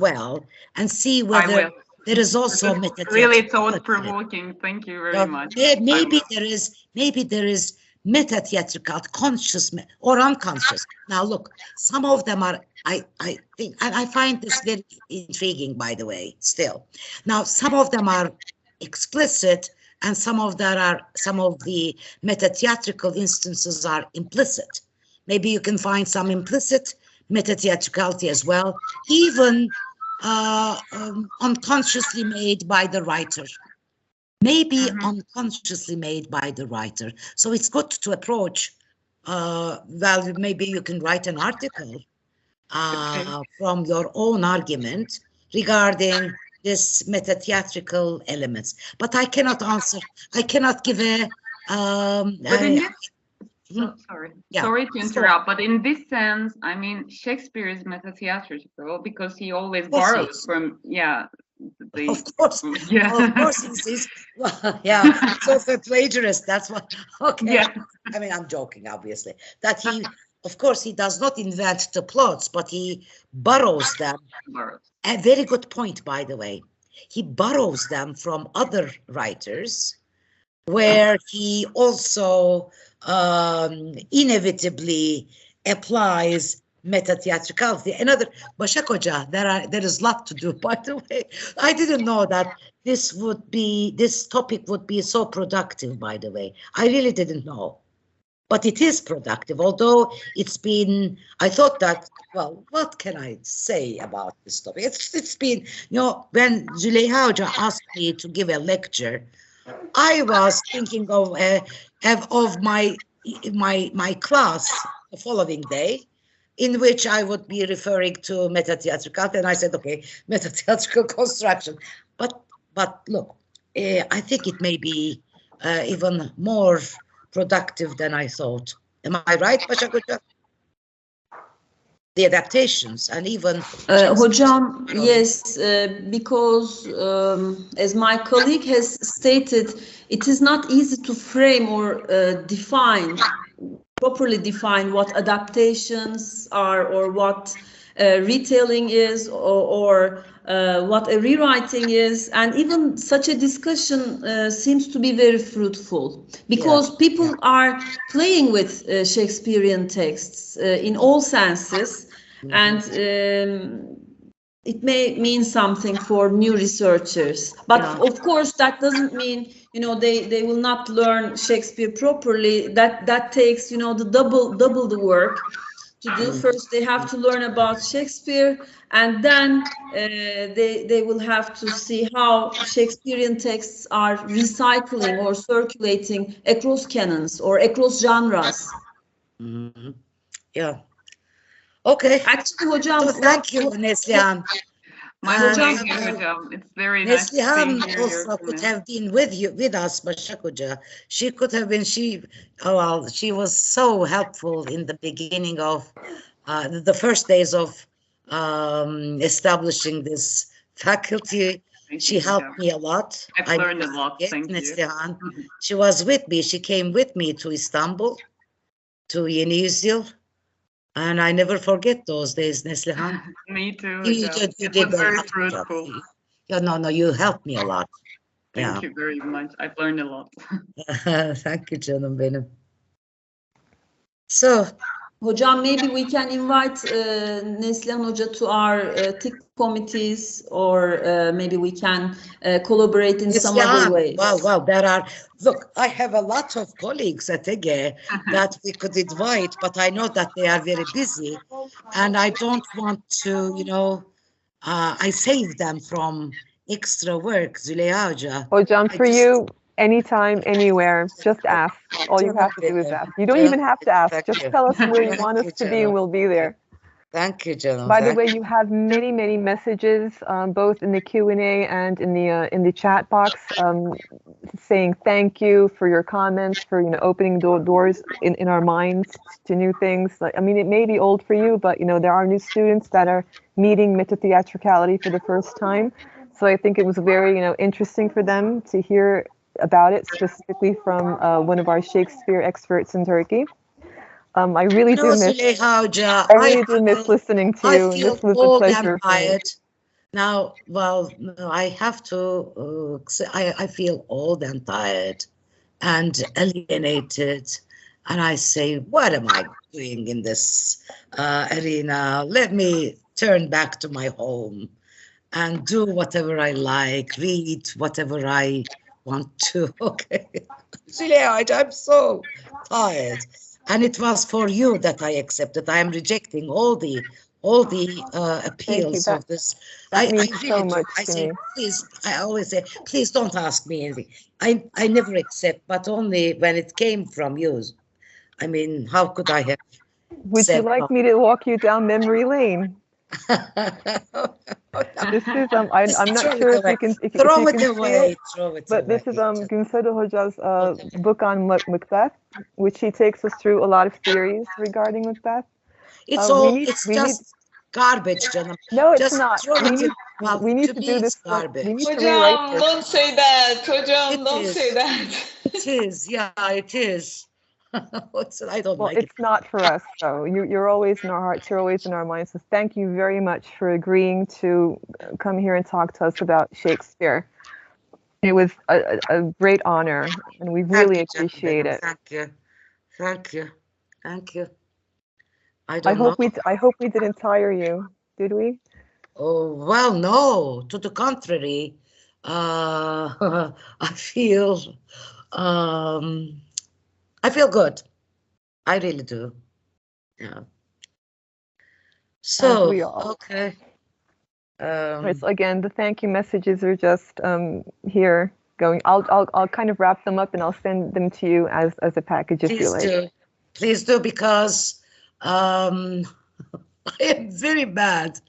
A: well, and see whether there is also
I: really thought-provoking. Thank you very much.
A: Maybe there is meta-theatrical, conscious or unconscious. Now look, some of them are, I think, and I find this very intriguing, by the way, still. Now, some of them are explicit, and some of the meta-theatrical instances are implicit. Maybe you can find some implicit meta-theatricality as well, even unconsciously made by the writer. Maybe unconsciously made by the writer. So it's good to approach, well, maybe you can write an article from your own argument regarding this meta-theatrical elements, but I cannot answer. I cannot give a.
I: Sorry to interrupt, but in this sense, I mean, Shakespeare is meta-theatrical because he always borrows from
A: of course, of course, he's so for plagiarist. That's what. Okay, I mean, I'm joking, obviously. That of course, he does not invent the plots, but he borrows them. A very good point, by the way. He borrows them from other writers, where he also inevitably applies meta-theatricality. Another, Başak Hoca, there is a lot to do, by the way. I didn't know that this topic would be so productive, by the way. I really didn't know. But it is productive, although it's been, I thought that, well, what can I say about this topic? It's been, you know, when Züleyha Hoca asked me to give a lecture, I was thinking of my class the following day, in which I would be referring to meta-theatrical, and I said, okay, meta-theatrical construction. But look, I think it may be even more productive than I thought. Am I right, Başak Hoca? The adaptations and even...
E: Hocam, yes, because as my colleague has stated, it is not easy to frame or properly define what adaptations are, or what retelling is, or what a rewriting is, and even such a discussion seems to be very fruitful, because people are playing with Shakespearean texts in all senses, and it may mean something for new researchers, but of course that doesn't mean, you know, they will not learn Shakespeare properly. That takes, you know, the double the work to do. First they have to learn about Shakespeare, and then they will have to see how Shakespearean texts are recycling or circulating across canons or across genres.
A: Mm-hmm. Yeah. Okay.
E: Actually, Hocam,
A: so thank you, Neslihan.
I: It's very nice to see
A: Neslihan also could have been with us, Başak Hoca. She could have been. She was so helpful in the beginning of the first days of establishing this faculty. She helped me a lot.
I: I've learned a lot. Thank
A: Neslihan. She was with me. She came with me to Istanbul, to Yeni Yüzyıl. And I never forget those days, Neslihan.
I: Me too.
A: You did
I: very fruitful.
A: No, you helped me a lot.
I: Thank you very much. I've learned a lot.
A: Thank you, canım benim. So,
E: Hocam, maybe we can invite Neslihan Hoca to our TIC committees, or maybe we can collaborate in some other ways.
A: Well, there are, look, I have a lot of colleagues at EGE that we could invite, but I know that they are very busy, and I don't want to, you know, I save them from extra work, Züleyha Hoca.
B: Hocam, for you, anytime, anywhere, just ask. All you have to do is ask. You don't even have to ask. Just tell us where you want us to be and we'll be there.
A: Thank you, Janam.
B: By the way, you have many, many messages, both in the Q&A and in the chat box, saying thank you for your comments, for, you know, opening doors in our minds to new things. Like, I mean, it may be old for you, but, you know, there are new students that are meeting meta-theatricality for the first time. So I think it was very, you know, interesting for them to hear about it, specifically from one of our Shakespeare experts in Turkey. I really do miss listening to you. This was a pleasure for me.
A: Now, well, I have to say I feel old and tired and alienated, and I say, what am I doing in this arena? Let me turn back to my home and do whatever I like, read whatever I want to. Okay, I'm so tired, and it was for you that I accepted. I am rejecting all the appeals of this.
B: I mean, so much.
A: I say, please. I always say, please don't ask me anything. I never accept, but only when it came from you. I mean, how could I have?
B: Would you like me to walk you down memory lane? This is I'm not sure if you can
A: throw it away.
B: But this is Günseli Hoca's book on Macbeth, which he takes us through a lot of theories regarding Macbeth.
A: It's just garbage, Janam.
B: No, it's not. We need to do this.
A: Garbage.
C: Hocam, don't say that. Hocam, don't say that.
A: It is, yeah, it is. I don't like it.
B: It's not for us, though. You're always in our hearts. You're always in our minds. So thank you very much for agreeing to come here and talk to us about Shakespeare. It was a great honor, and we really appreciate it.
A: Thank you. Thank you. Thank you. I
B: hope we didn't tire you, did we?
A: Oh, well, no, to the contrary. I feel good. I really do. Yeah. So, okay.
B: Right, so again, the thank you messages are just here going. I'll kind of wrap them up and I'll send them to you as a package if you like.
A: Please do, because I am very bad.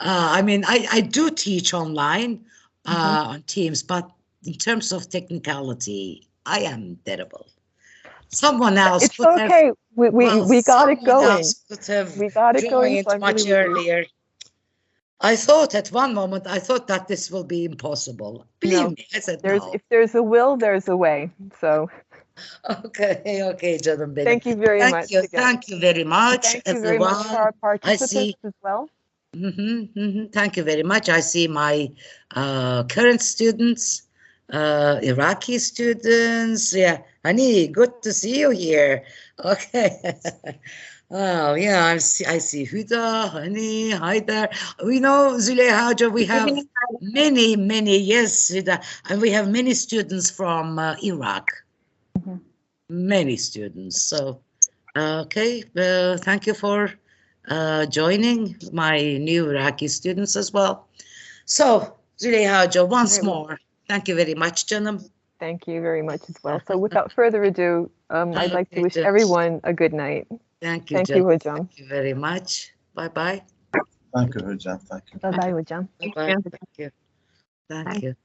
A: I mean, I do teach online on Teams, but in terms of technicality, I am terrible. Someone else.
B: It's okay. We got it going.
A: We got it going much earlier. I thought at one moment, that this will be impossible. Believe me, I said no.
B: If there's a will, there's a way. So.
A: Okay, Janım benim.
B: Thank you very much.
A: Thank you very much,
B: Thank you very much for our participants as well.
A: Thank you very much. I see my current students, Iraqi students. Yeah, Hani, good to see you here. Okay. Oh, yeah, I see Huda, Hani, hi there. We know, Züleyha, we have many, yes, Huda, and we have many students from Iraq. Many students. So, okay, thank you for joining my new Iraqi students as well. So, Züleyha, once more, thank you very much, Canım.
B: Thank you very much as well. So, without further ado, I'd like to wish everyone a good night.
A: Thank you,
B: Hocam.
A: Thank you very much. Bye-bye.
J: Thank you, Hocam. Thank you.
B: Bye-bye, Hocam.
A: Bye-bye. Thank you. Thank you.